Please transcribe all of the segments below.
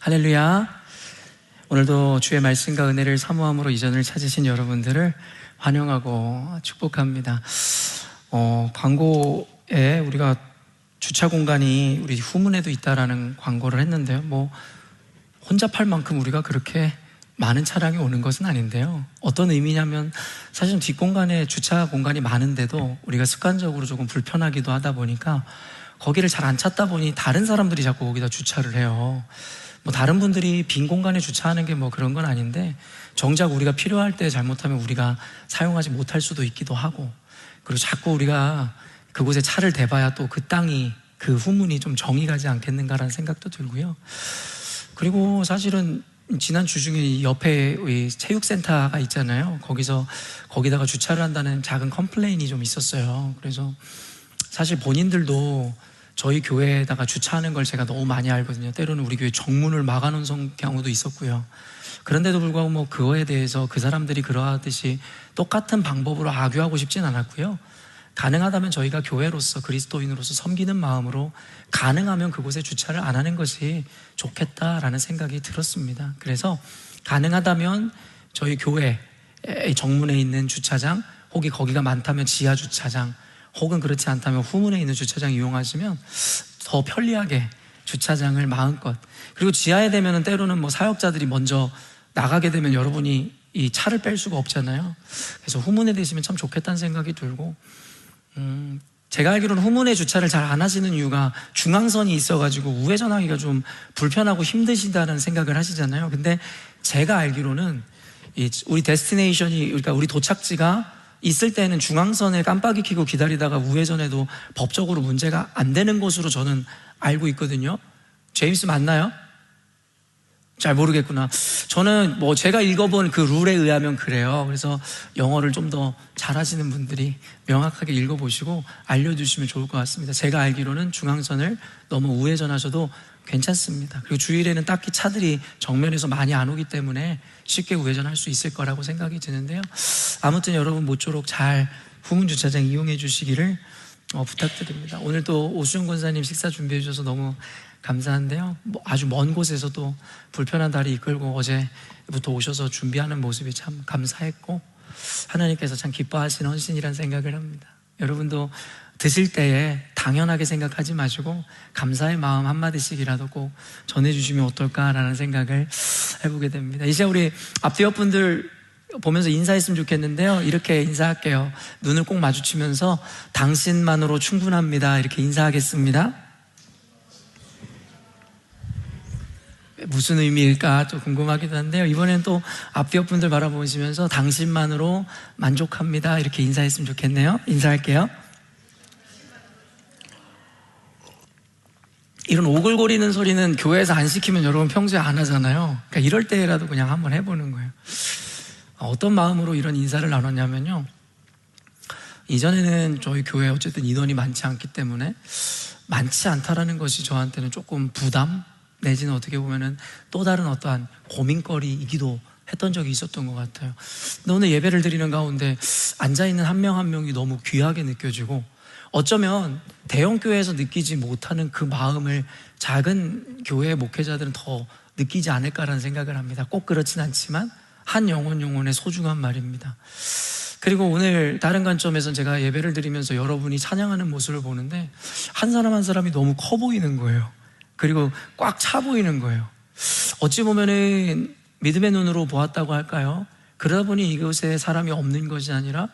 할렐루야. 오늘도 주의 말씀과 은혜를 사모함으로 이 전을 찾으신 여러분들을 환영하고 축복합니다. 광고에 우리가 주차 공간이 우리 후문에도 있다라는 광고를 했는데요. 혼자 팔 만큼 우리가 그렇게 많은 차량이 오는 것은 아닌데요. 어떤 의미냐면 사실은 뒷공간에 주차 공간이 많은데도 우리가 습관적으로 조금 불편하기도 하다 보니까 거기를 잘 안 찾다 보니 다른 사람들이 자꾸 거기다 주차를 해요. 다른 분들이 빈 공간에 주차하는 게 그런 건 아닌데 정작 우리가 필요할 때 잘못하면 우리가 사용하지 못할 수도 있기도 하고, 그리고 자꾸 우리가 그곳에 차를 대봐야 또 그 땅이, 그 후문이 좀 정이 가지 않겠는가라는 생각도 들고요. 그리고 사실은 지난 주 중에 이 옆에 체육센터가 있잖아요. 거기다가 주차를 한다는 작은 컴플레인이 좀 있었어요. 그래서 사실 본인들도 저희 교회에다가 주차하는 걸 제가 너무 많이 알거든요. 때로는 우리 교회 정문을 막아놓은 경우도 있었고요. 그런데도 불구하고 그거에 대해서 그 사람들이 그러하듯이 똑같은 방법으로 악유하고 싶진 않았고요. 가능하다면 저희가 교회로서, 그리스도인으로서 섬기는 마음으로 가능하면 그곳에 주차를 안 하는 것이 좋겠다라는 생각이 들었습니다. 그래서 가능하다면 저희 교회 정문에 있는 주차장, 혹이 거기가 많다면 지하 주차장, 혹은 그렇지 않다면 후문에 있는 주차장 이용하시면 더 편리하게 주차장을 마음껏, 그리고 지하에 되면은 때로는 사역자들이 먼저 나가게 되면 여러분이 이 차를 뺄 수가 없잖아요. 그래서 후문에 되시면 참 좋겠다는 생각이 들고, 제가 알기로는 후문에 주차를 잘 안 하시는 이유가 중앙선이 있어가지고 우회전하기가 좀 불편하고 힘드시다는 생각을 하시잖아요. 근데 제가 알기로는 우리 데스티네이션이, 그러니까 우리 도착지가 있을 때는 중앙선을 깜빡이 켜고 기다리다가 우회전해도 법적으로 문제가 안 되는 것으로 저는 알고 있거든요. 제임스 맞나요? 잘 모르겠구나. 저는 제가 읽어본 그 룰에 의하면 그래요. 그래서 영어를 좀 더 잘하시는 분들이 명확하게 읽어보시고 알려주시면 좋을 것 같습니다. 제가 알기로는 중앙선을 너무 우회전하셔도 괜찮습니다. 그리고 주일에는 딱히 차들이 정면에서 많이 안 오기 때문에 쉽게 우회전할 수 있을 거라고 생각이 드는데요. 아무튼 여러분 모쪼록 잘 후문 주차장 이용해 주시기를 부탁드립니다. 오늘 또 오수정 권사님 식사 준비해 주셔서 너무 감사한데요. 아주 먼 곳에서도 불편한 다리 이끌고 어제부터 오셔서 준비하는 모습이 참 감사했고, 하나님께서 참 기뻐하시는 헌신이라는 생각을 합니다. 여러분도 드실 때에 당연하게 생각하지 마시고 감사의 마음 한마디씩이라도 꼭 전해주시면 어떨까라는 생각을 해보게 됩니다. 이제 우리 앞뒤 옆분들 보면서 인사했으면 좋겠는데요. 이렇게 인사할게요. 눈을 꼭 마주치면서 당신만으로 충분합니다, 이렇게 인사하겠습니다. 무슨 의미일까 또 궁금하기도 한데요. 이번엔 또 앞뒤 옆분들 바라보시면서 당신만으로 만족합니다, 이렇게 인사했으면 좋겠네요. 인사할게요. 이런 오글거리는 소리는 교회에서 안 시키면 여러분 평소에 안 하잖아요. 그러니까 이럴 때라도 그냥 한번 해보는 거예요. 어떤 마음으로 이런 인사를 나눴냐면요, 이전에는 저희 교회 어쨌든 인원이 많지 않기 때문에 많지 않다라는 것이 저한테는 조금 부담 내지는 어떻게 보면은 또 다른 어떠한 고민거리이기도 했던 적이 있었던 것 같아요. 근데 오늘 예배를 드리는 가운데 앉아있는 한 명 한 명이 너무 귀하게 느껴지고, 어쩌면 대형 교회에서 느끼지 못하는 그 마음을 작은 교회 목회자들은 더 느끼지 않을까라는 생각을 합니다. 꼭 그렇진 않지만 한 영혼의 소중한 말입니다. 그리고 오늘 다른 관점에서는 제가 예배를 드리면서 여러분이 찬양하는 모습을 보는데 한 사람 한 사람이 너무 커 보이는 거예요. 그리고 꽉 차 보이는 거예요. 어찌 보면은 믿음의 눈으로 보았다고 할까요? 그러다 보니 이곳에 사람이 없는 것이 아니라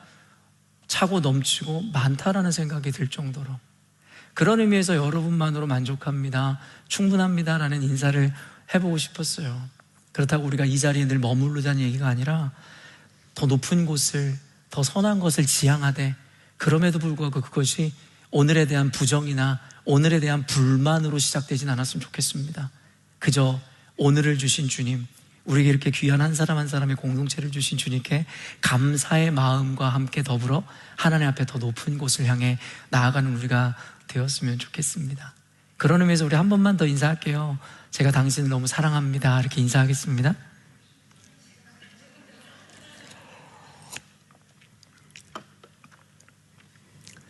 차고 넘치고 많다라는 생각이 들 정도로, 그런 의미에서 여러분만으로 만족합니다, 충분합니다라는 인사를 해보고 싶었어요. 그렇다고 우리가 이 자리에 늘 머무르자는 얘기가 아니라 더 높은 곳을, 더 선한 것을 지향하되, 그럼에도 불구하고 그것이 오늘에 대한 부정이나 오늘에 대한 불만으로 시작되진 않았으면 좋겠습니다. 그저 오늘을 주신 주님, 우리에게 이렇게 귀한 한 사람 한 사람의 공동체를 주신 주님께 감사의 마음과 함께 더불어 하나님 앞에 더 높은 곳을 향해 나아가는 우리가 되었으면 좋겠습니다. 그런 의미에서 우리 한 번만 더 인사할게요. 제가 당신을 너무 사랑합니다, 이렇게 인사하겠습니다.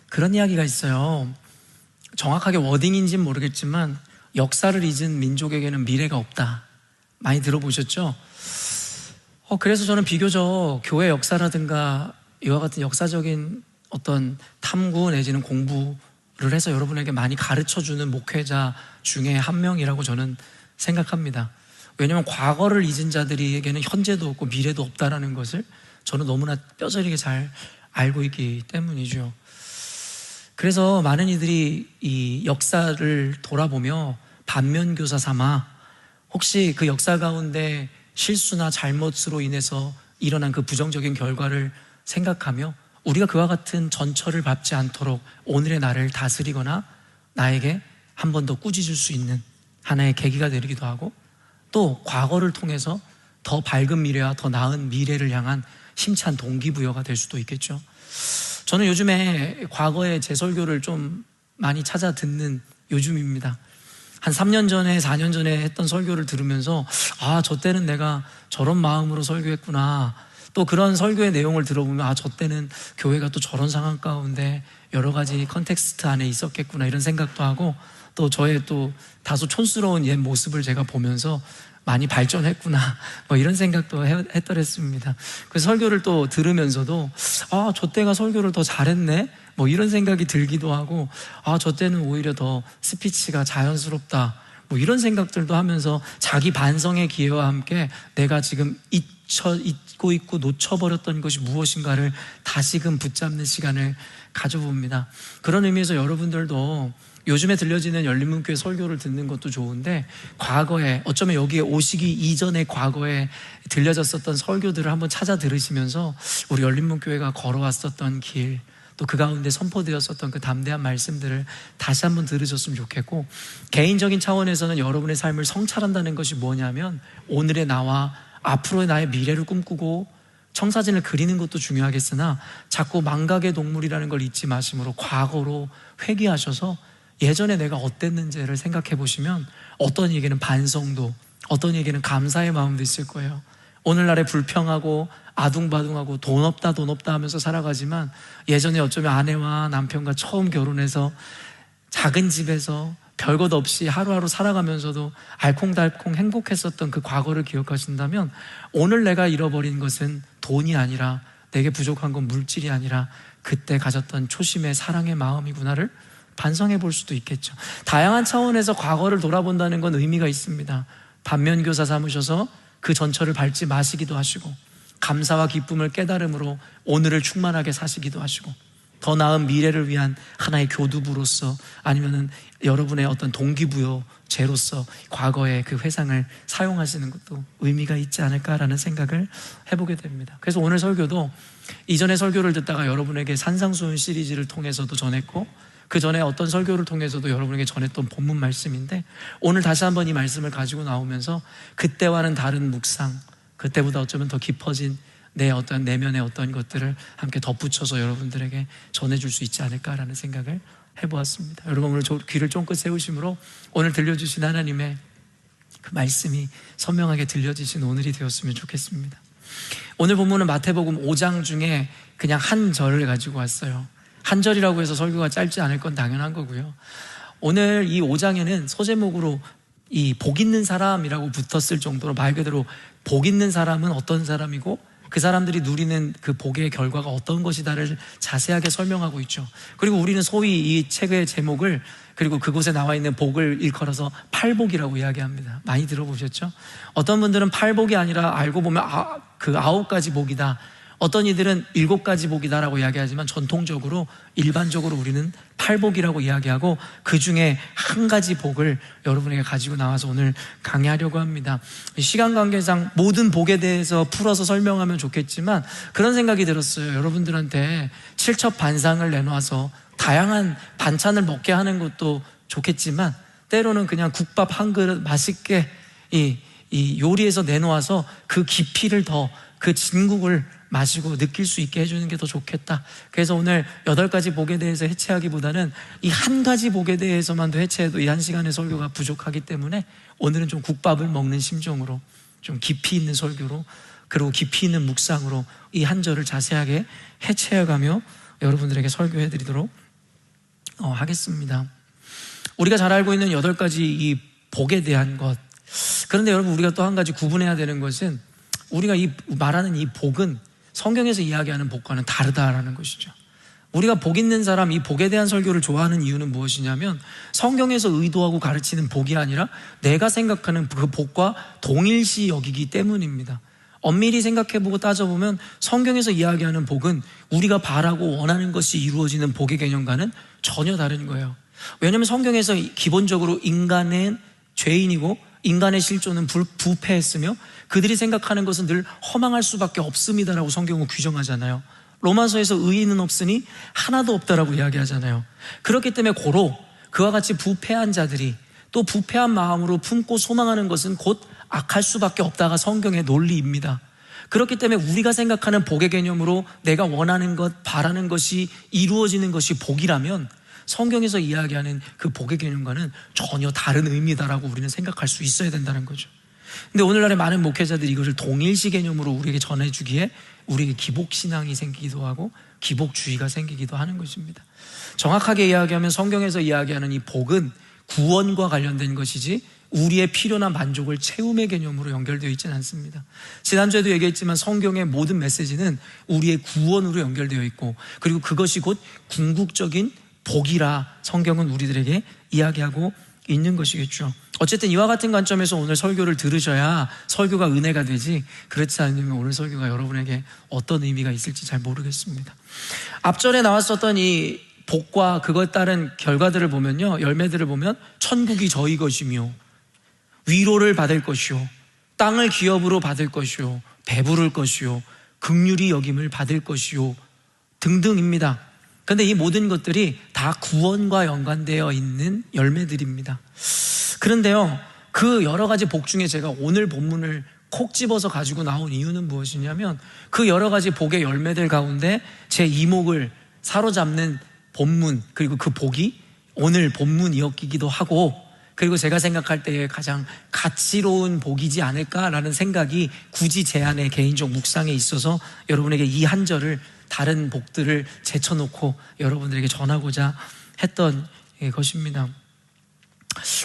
그런 이야기가 있어요. 정확하게 워딩인지는 모르겠지만 역사를 잊은 민족에게는 미래가 없다. 많이 들어보셨죠? 그래서 저는 비교적 교회 역사라든가 이와 같은 역사적인 어떤 탐구 내지는 공부를 해서 여러분에게 많이 가르쳐주는 목회자 중에 한 명이라고 저는 생각합니다. 왜냐하면 과거를 잊은 자들에게는 현재도 없고 미래도 없다라는 것을 저는 너무나 뼈저리게 잘 알고 있기 때문이죠. 그래서 많은 이들이 이 역사를 돌아보며 반면교사 삼아 혹시 그 역사 가운데 실수나 잘못으로 인해서 일어난 그 부정적인 결과를 생각하며 우리가 그와 같은 전철을 밟지 않도록 오늘의 나를 다스리거나 나에게 한 번 더 꾸짖을 수 있는 하나의 계기가 되기도 하고, 또 과거를 통해서 더 밝은 미래와 더 나은 미래를 향한 힘찬 동기부여가 될 수도 있겠죠. 저는 요즘에 과거의 제 설교를 좀 많이 찾아 듣는 요즘입니다. 한 3년 전에 4년 전에 했던 설교를 들으면서 저 때는 내가 저런 마음으로 설교했구나, 또 그런 설교의 내용을 들어보면 저 때는 교회가 또 저런 상황 가운데 여러 가지 컨텍스트 안에 있었겠구나, 이런 생각도 하고, 또 저의 또 다소 촌스러운 옛 모습을 제가 보면서 많이 발전했구나, 이런 생각도 했더랬습니다. 그 설교를 또 들으면서도 저 때가 설교를 더 잘했네, 이런 생각이 들기도 하고, 저 때는 오히려 더 스피치가 자연스럽다, 이런 생각들도 하면서 자기 반성의 기회와 함께 내가 지금 잊고 있고 놓쳐버렸던 것이 무엇인가를 다시금 붙잡는 시간을 가져봅니다. 그런 의미에서 여러분들도 요즘에 들려지는 열린문교회 설교를 듣는 것도 좋은데, 과거에 어쩌면 여기에 오시기 이전의 과거에 들려졌었던 설교들을 한번 찾아 들으시면서 우리 열린문교회가 걸어왔었던 길, 또 그 가운데 선포되었었던 그 담대한 말씀들을 다시 한번 들으셨으면 좋겠고, 개인적인 차원에서는 여러분의 삶을 성찰한다는 것이 뭐냐면 오늘의 나와 앞으로의 나의 미래를 꿈꾸고 청사진을 그리는 것도 중요하겠으나 자꾸 망각의 동물이라는 걸 잊지 마심으로 과거로 회귀하셔서 예전에 내가 어땠는지를 생각해 보시면 어떤 얘기는 반성도, 어떤 얘기는 감사의 마음도 있을 거예요. 오늘날에 불평하고 아둥바둥하고 돈 없다 하면서 살아가지만 예전에 어쩌면 아내와 남편과 처음 결혼해서 작은 집에서 별것 없이 하루하루 살아가면서도 알콩달콩 행복했었던 그 과거를 기억하신다면 오늘 내가 잃어버린 것은 돈이 아니라, 내게 부족한 건 물질이 아니라 그때 가졌던 초심의 사랑의 마음이구나를 반성해 볼 수도 있겠죠. 다양한 차원에서 과거를 돌아본다는 건 의미가 있습니다. 반면교사 삼으셔서 그 전철을 밟지 마시기도 하시고, 감사와 기쁨을 깨달음으로 오늘을 충만하게 사시기도 하시고, 더 나은 미래를 위한 하나의 교두부로서, 아니면은 여러분의 어떤 동기부여제로서 과거의 그 회상을 사용하시는 것도 의미가 있지 않을까라는 생각을 해보게 됩니다. 그래서 오늘 설교도 이전의 설교를 듣다가 여러분에게 산상수훈 시리즈를 통해서도 전했고, 그 전에 어떤 설교를 통해서도 여러분에게 전했던 본문 말씀인데, 오늘 다시 한번 이 말씀을 가지고 나오면서 그때와는 다른 묵상, 그때보다 어쩌면 더 깊어진 내 어떤 내면의 어떤 것들을 함께 덧붙여서 여러분들에게 전해줄 수 있지 않을까라는 생각을 해보았습니다. 여러분, 오늘 귀를 쫑긋 세우심으로 오늘 들려주신 하나님의 그 말씀이 선명하게 들려지신 오늘이 되었으면 좋겠습니다. 오늘 본문은 마태복음 5장 중에 그냥 한 절을 가지고 왔어요. 한 절이라고 해서 설교가 짧지 않을 건 당연한 거고요. 오늘 이 5장에는 소제목으로 이 복 있는 사람이라고 붙었을 정도로 말 그대로 복 있는 사람은 어떤 사람이고 그 사람들이 누리는 그 복의 결과가 어떤 것이다를 자세하게 설명하고 있죠. 그리고 우리는 소위 이 책의 제목을, 그리고 그곳에 나와 있는 복을 일컬어서 팔복이라고 이야기합니다. 많이 들어보셨죠? 어떤 분들은 팔복이 아니라 알고 보면 그 9가지 복이다, 어떤 이들은 7가지 복이다라고 이야기하지만 전통적으로 일반적으로 우리는 팔복이라고 이야기하고 그 중에 한 가지 복을 여러분에게 가지고 나와서 오늘 강의하려고 합니다. 시간 관계상 모든 복에 대해서 풀어서 설명하면 좋겠지만 그런 생각이 들었어요. 여러분들한테 칠첩반상을 내놔서 다양한 반찬을 먹게 하는 것도 좋겠지만 때로는 그냥 국밥 한 그릇 맛있게 이 요리해서 내놓아서 그 깊이를 더, 그 진국을 마시고 느낄 수 있게 해주는 게 더 좋겠다. 그래서 오늘 8가지 복에 대해서 해체하기보다는 이 한 가지 복에 대해서만도 해체해도 이 한 시간의 설교가 부족하기 때문에 오늘은 좀 국밥을 먹는 심정으로 좀 깊이 있는 설교로, 그리고 깊이 있는 묵상으로 이 한 절을 자세하게 해체해가며 여러분들에게 설교해드리도록 하겠습니다. 우리가 잘 알고 있는 8가지 이 복에 대한 것. 그런데 여러분, 우리가 또 한 가지 구분해야 되는 것은 우리가 말하는 이 복은 성경에서 이야기하는 복과는 다르다라는 것이죠. 우리가 복 있는 사람, 이 복에 대한 설교를 좋아하는 이유는 무엇이냐면 성경에서 의도하고 가르치는 복이 아니라 내가 생각하는 그 복과 동일시 여기기 때문입니다. 엄밀히 생각해보고 따져보면 성경에서 이야기하는 복은 우리가 바라고 원하는 것이 이루어지는 복의 개념과는 전혀 다른 거예요. 왜냐하면 성경에서 기본적으로 인간은 죄인이고 인간의 실존은 부패했으며 그들이 생각하는 것은 늘 허망할 수밖에 없습니다라고 성경은 규정하잖아요. 로마서에서 의인은 없으니 하나도 없다라고 이야기하잖아요. 그렇기 때문에 고로 그와 같이 부패한 자들이 또 부패한 마음으로 품고 소망하는 것은 곧 악할 수밖에 없다가 성경의 논리입니다. 그렇기 때문에 우리가 생각하는 복의 개념으로 내가 원하는 것, 바라는 것이 이루어지는 것이 복이라면 성경에서 이야기하는 그 복의 개념과는 전혀 다른 의미다라고 우리는 생각할 수 있어야 된다는 거죠. 근데 오늘날의 많은 목회자들이 이것을 동일시 개념으로 우리에게 전해주기에 우리에게 기복신앙이 생기기도 하고 기복주의가 생기기도 하는 것입니다. 정확하게 이야기하면 성경에서 이야기하는 이 복은 구원과 관련된 것이지 우리의 필요나 만족을 채움의 개념으로 연결되어 있지는 않습니다. 지난주에도 얘기했지만 성경의 모든 메시지는 우리의 구원으로 연결되어 있고 그리고 그것이 곧 궁극적인 복이라 성경은 우리들에게 이야기하고 있는 것이겠죠. 어쨌든 이와 같은 관점에서 오늘 설교를 들으셔야 설교가 은혜가 되지, 그렇지 않으면 오늘 설교가 여러분에게 어떤 의미가 있을지 잘 모르겠습니다. 앞전에 나왔었던 이 복과 그것 따른 결과들을 보면요, 열매들을 보면 천국이 저희 것이며 위로를 받을 것이요 땅을 기업으로 받을 것이요 배부를 것이요 긍휼히 여김을 받을 것이요 등등입니다. 그런데 이 모든 것들이 다 구원과 연관되어 있는 열매들입니다. 그런데요, 그 여러 가지 복 중에 제가 오늘 본문을 콕 집어서 가지고 나온 이유는 무엇이냐면 그 여러 가지 복의 열매들 가운데 제 이목을 사로잡는 본문, 그리고 그 복이 오늘 본문이었기도 하고, 그리고 제가 생각할 때에 가장 가치로운 복이지 않을까라는 생각이 굳이 제 안에 개인적 묵상에 있어서 여러분에게 이 한 절을 다른 복들을 제쳐놓고 여러분들에게 전하고자 했던 것입니다.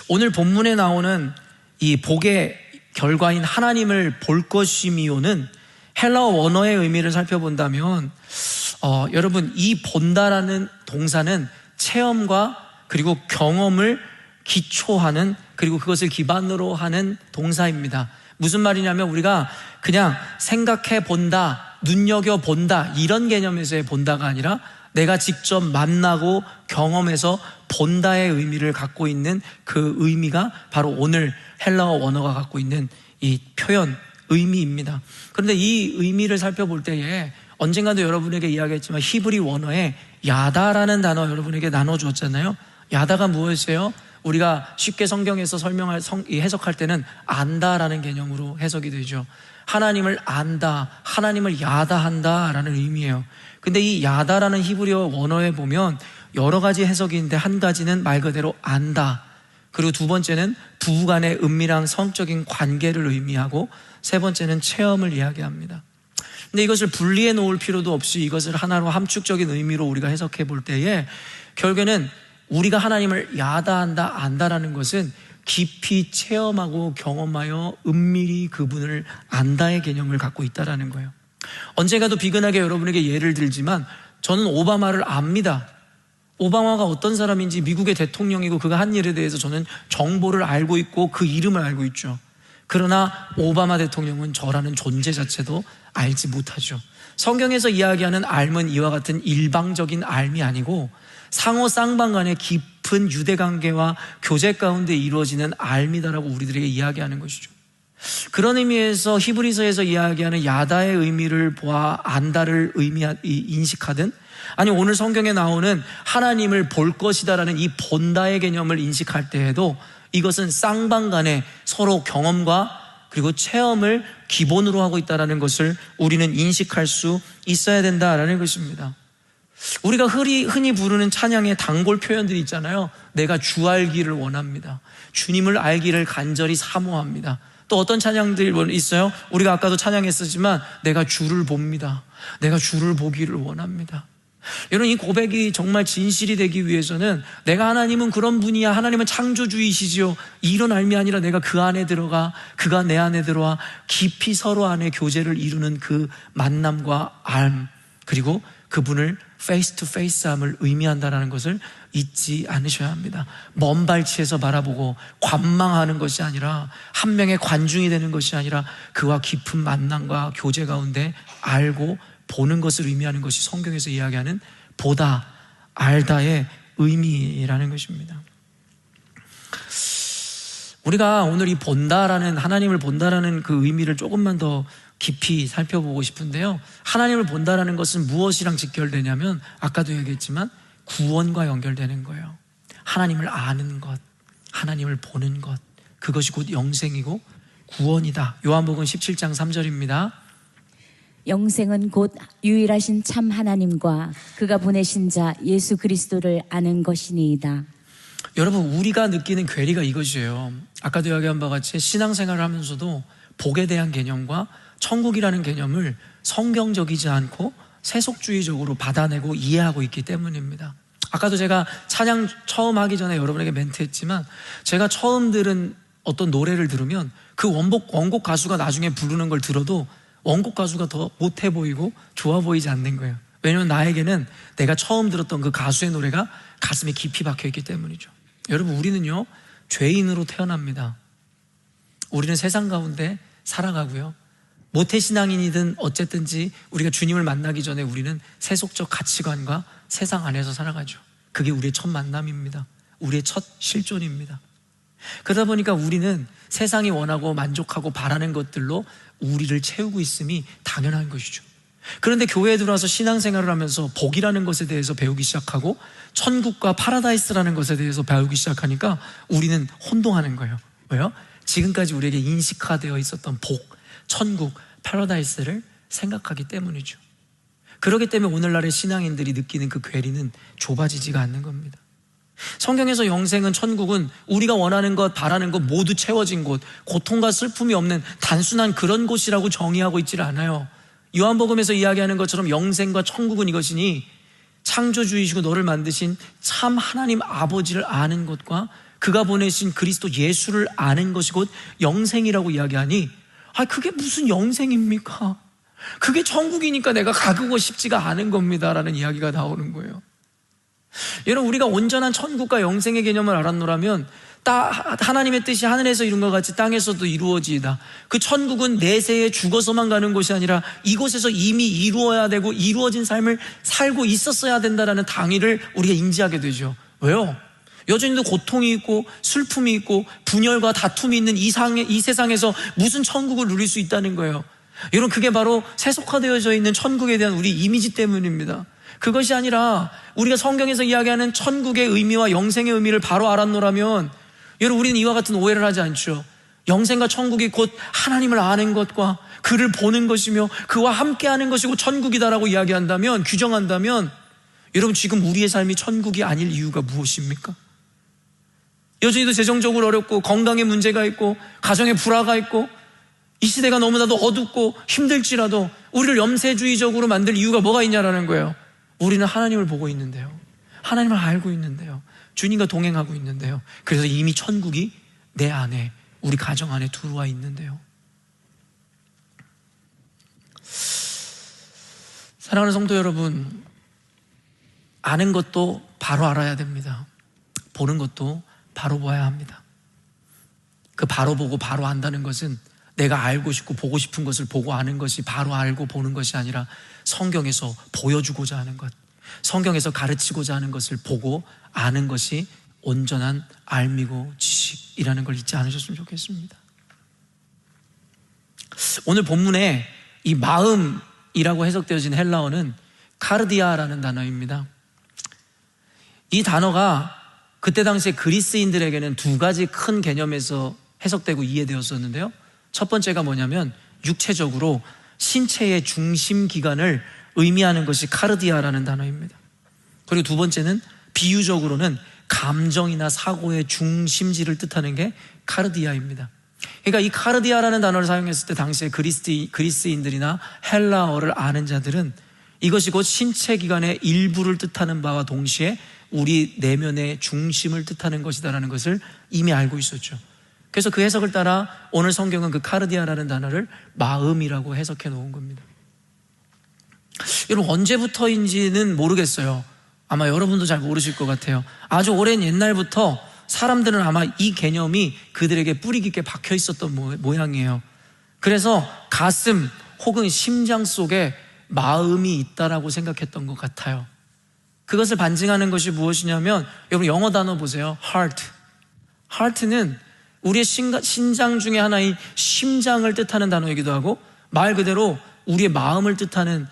오늘 본문에 나오는 이 복의 결과인 하나님을 볼 것이미요는 헬라어 원어의 의미를 살펴본다면 여러분, 이 본다라는 동사는 체험과 그리고 경험을 기초하는, 그리고 그것을 기반으로 하는 동사입니다. 무슨 말이냐면 우리가 그냥 생각해 본다, 눈여겨본다 이런 개념에서의 본다가 아니라 내가 직접 만나고 경험해서 본다의 의미를 갖고 있는 그 의미가 바로 오늘 헬라어 원어가 갖고 있는 이 표현 의미입니다. 그런데 이 의미를 살펴볼 때에 언젠가도 여러분에게 이야기했지만 히브리 원어에 야다라는 단어 여러분에게 나눠주었잖아요. 야다가 무엇이에요? 우리가 쉽게 성경에서 해석할 때는 안다라는 개념으로 해석이 되죠. 하나님을 안다, 하나님을 야다한다 라는 의미예요. 근데 이 야다라는 히브리어 원어에 보면 여러 가지 해석이 있는데 한 가지는 말 그대로 안다, 그리고 두 번째는 부부 간의 은밀한 성적인 관계를 의미하고 세 번째는 체험을 이야기합니다. 근데 이것을 분리해 놓을 필요도 없이 이것을 하나로 함축적인 의미로 우리가 해석해 볼 때에 결국에는 우리가 하나님을 야다한다, 안다라는 것은 깊이 체험하고 경험하여 은밀히 그분을 안다의 개념을 갖고 있다라는 거예요. 언젠가도 비근하게 여러분에게 예를 들지만 저는 오바마를 압니다. 오바마가 어떤 사람인지, 미국의 대통령이고 그가 한 일에 대해서 저는 정보를 알고 있고 그 이름을 알고 있죠. 그러나 오바마 대통령은 저라는 존재 자체도 알지 못하죠. 성경에서 이야기하는 알은 이와 같은 일방적인 알이 아니고 상호 쌍방 간의 깊은 유대관계와 교제 가운데 이루어지는 알미다라고 우리들에게 이야기하는 것이죠. 그런 의미에서 히브리서에서 이야기하는 야다의 의미를 보아 안다를 인식하든, 아니 오늘 성경에 나오는 하나님을 볼 것이다라는 이 본다의 개념을 인식할 때에도 이것은 쌍방 간의 서로 경험과 그리고 체험을 기본으로 하고 있다는 것을 우리는 인식할 수 있어야 된다라는 것입니다. 우리가 흔히 부르는 찬양의 단골 표현들이 있잖아요. 내가 주 알기를 원합니다. 주님을 알기를 간절히 사모합니다. 또 어떤 찬양들이 있어요? 우리가 아까도 찬양했었지만 내가 주를 봅니다. 내가 주를 보기를 원합니다. 여러분, 이 고백이 정말 진실이 되기 위해서는 내가 하나님은 그런 분이야, 하나님은 창조주이시지요, 이런 알미 아니라 내가 그 안에 들어가, 그가 내 안에 들어와 깊이 서로 안에 교제를 이루는 그 만남과 알, 그리고 그분을 페이스 투 페이스함을 의미한다는 것을 잊지 않으셔야 합니다. 먼 발치에서 바라보고 관망하는 것이 아니라, 한 명의 관중이 되는 것이 아니라 그와 깊은 만남과 교제 가운데 알고 보는 것을 의미하는 것이 성경에서 이야기하는 보다, 알다의 의미라는 것입니다. 우리가 오늘 이 본다라는, 하나님을 본다라는 그 의미를 조금만 더 깊이 살펴보고 싶은데요, 하나님을 본다라는 것은 무엇이랑 직결되냐면, 아까도 얘기했지만 구원과 연결되는 거예요. 하나님을 아는 것, 하나님을 보는 것, 그것이 곧 영생이고 구원이다. 요한복음 17장 3절입니다. 영생은 곧 유일하신 참 하나님과 그가 보내신 자 예수 그리스도를 아는 것이니이다. 여러분, 우리가 느끼는 괴리가 이것이에요. 아까도 이야기한 바와 같이 신앙생활을 하면서도 복에 대한 개념과 천국이라는 개념을 성경적이지 않고 세속주의적으로 받아내고 이해하고 있기 때문입니다. 아까도 제가 찬양 처음 하기 전에 여러분에게 멘트했지만, 제가 처음 들은 어떤 노래를 들으면 그 원곡 가수가 나중에 부르는 걸 들어도 원곡 가수가 더 못해 보이고 좋아 보이지 않는 거예요. 왜냐하면 나에게는 내가 처음 들었던 그 가수의 노래가 가슴에 깊이 박혀있기 때문이죠. 여러분, 우리는요, 죄인으로 태어납니다. 우리는 세상 가운데 살아가고요, 모태신앙인이든 어쨌든지 우리가 주님을 만나기 전에 우리는 세속적 가치관과 세상 안에서 살아가죠. 그게 우리의 첫 만남입니다. 우리의 첫 실존입니다. 그러다 보니까 우리는 세상이 원하고 만족하고 바라는 것들로 우리를 채우고 있음이 당연한 것이죠. 그런데 교회에 들어와서 신앙생활을 하면서 복이라는 것에 대해서 배우기 시작하고 천국과 파라다이스라는 것에 대해서 배우기 시작하니까 우리는 혼동하는 거예요. 왜요? 지금까지 우리에게 인식화되어 있었던 복, 천국, 파라다이스를 생각하기 때문이죠. 그렇기 때문에 오늘날의 신앙인들이 느끼는 그 괴리는 좁아지지가 않는 겁니다. 성경에서 영생은, 천국은 우리가 원하는 것, 바라는 것 모두 채워진 곳, 고통과 슬픔이 없는 단순한 그런 곳이라고 정의하고 있지를 않아요. 요한복음에서 이야기하는 것처럼 영생과 천국은 이것이니, 창조주이시고 너를 만드신 참 하나님 아버지를 아는 것과 그가 보내신 그리스도 예수를 아는 것이 곧 영생이라고 이야기하니, 그게 무슨 영생입니까? 그게 천국이니까 내가 가고 싶지가 않은 겁니다 라는 이야기가 나오는 거예요. 여러분, 우리가 온전한 천국과 영생의 개념을 알았노라면 하나님의 뜻이 하늘에서 이룬 것 같이 땅에서도 이루어지이다. 그 천국은 내세에 죽어서만 가는 곳이 아니라 이곳에서 이미 이루어야 되고 이루어진 삶을 살고 있었어야 된다는 당위를 우리가 인지하게 되죠. 왜요? 여전히도 고통이 있고 슬픔이 있고 분열과 다툼이 있는 이 세상에서 무슨 천국을 누릴 수 있다는 거예요. 여러분, 그게 바로 세속화되어져 있는 천국에 대한 우리 이미지 때문입니다. 그것이 아니라 우리가 성경에서 이야기하는 천국의 의미와 영생의 의미를 바로 알았노라면, 여러분, 우리는 이와 같은 오해를 하지 않죠. 영생과 천국이 곧 하나님을 아는 것과 그를 보는 것이며 그와 함께하는 것이고 천국이다라고 이야기한다면, 규정한다면, 여러분, 지금 우리의 삶이 천국이 아닐 이유가 무엇입니까? 여전히도 재정적으로 어렵고 건강에 문제가 있고 가정에 불화가 있고 이 시대가 너무나도 어둡고 힘들지라도 우리를 염세주의적으로 만들 이유가 뭐가 있냐라는 거예요. 우리는 하나님을 보고 있는데요, 하나님을 알고 있는데요, 주님과 동행하고 있는데요, 그래서 이미 천국이 내 안에, 우리 가정 안에 들어와 있는데요. 사랑하는 성도 여러분, 아는 것도 바로 알아야 됩니다. 보는 것도 바로 봐야 합니다. 그 바로 보고 바로 안다는 것은 내가 알고 싶고 보고 싶은 것을 보고 아는 것이 바로 알고 보는 것이 아니라 성경에서 보여주고자 하는 것, 성경에서 가르치고자 하는 것을 보고 아는 것이 온전한 알미고 지식이라는 걸 잊지 않으셨으면 좋겠습니다. 오늘 본문에 이 마음이라고 해석되어진 헬라어는 카르디아라는 단어입니다. 이 단어가 그때 당시에 그리스인들에게는 두 가지 큰 개념에서 해석되고 이해되었었는데요, 첫 번째가 뭐냐면 육체적으로 신체의 중심 기관을 의미하는 것이 카르디아라는 단어입니다. 그리고 두 번째는 비유적으로는 감정이나 사고의 중심지를 뜻하는 게 카르디아입니다. 그러니까 이 카르디아라는 단어를 사용했을 때 당시에 그리스인들이나 헬라어를 아는 자들은 이것이 곧 신체 기관의 일부를 뜻하는 바와 동시에 우리 내면의 중심을 뜻하는 것이다라는 것을 이미 알고 있었죠. 그래서 그 해석을 따라 오늘 성경은 그 카르디아라는 단어를 마음이라고 해석해 놓은 겁니다. 여러분, 언제부터인지는 모르겠어요. 아마 여러분도 잘 모르실 것 같아요. 아주 오랜 옛날부터 사람들은 아마 이 개념이 그들에게 뿌리 깊게 박혀 있었던 모양이에요. 그래서 가슴 혹은 심장 속에 마음이 있다라고 생각했던 것 같아요. 그것을 반증하는 것이 무엇이냐면, 여러분 영어 단어 보세요. heart. heart는 우리의 신장 중에 하나인 심장을 뜻하는 단어이기도 하고, 말 그대로 우리의 마음을 뜻하는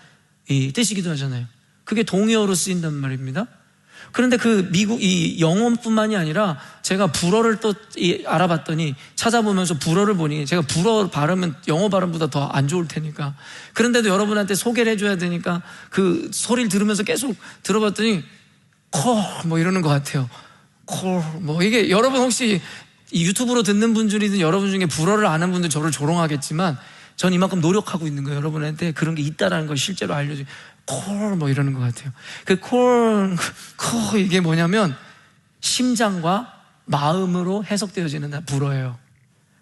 이 뜻이기도 하잖아요. 그게 동의어로 쓰인단 말입니다. 그런데 그 이 영어뿐만이 아니라 제가 불어를 또 알아봤더니, 찾아보면서 불어를 보니, 제가 불어 발음은 영어 발음보다 더 안 좋을 테니까, 그런데도 여러분한테 소개를 해줘야 되니까 그 소리를 들으면서 계속 들어봤더니 콜 뭐 이러는 것 같아요. 콜 뭐 이게, 여러분 혹시 이 유튜브로 듣는 분들이든 여러분 중에 불어를 아는 분들 저를 조롱하겠지만 전 이만큼 노력하고 있는 거예요. 여러분한테 그런 게 있다라는 걸 실제로 알려줘요. 콜 뭐 이러는 것 같아요. 그 콜 이게 뭐냐면 심장과 마음으로 해석되어지는 불어예요.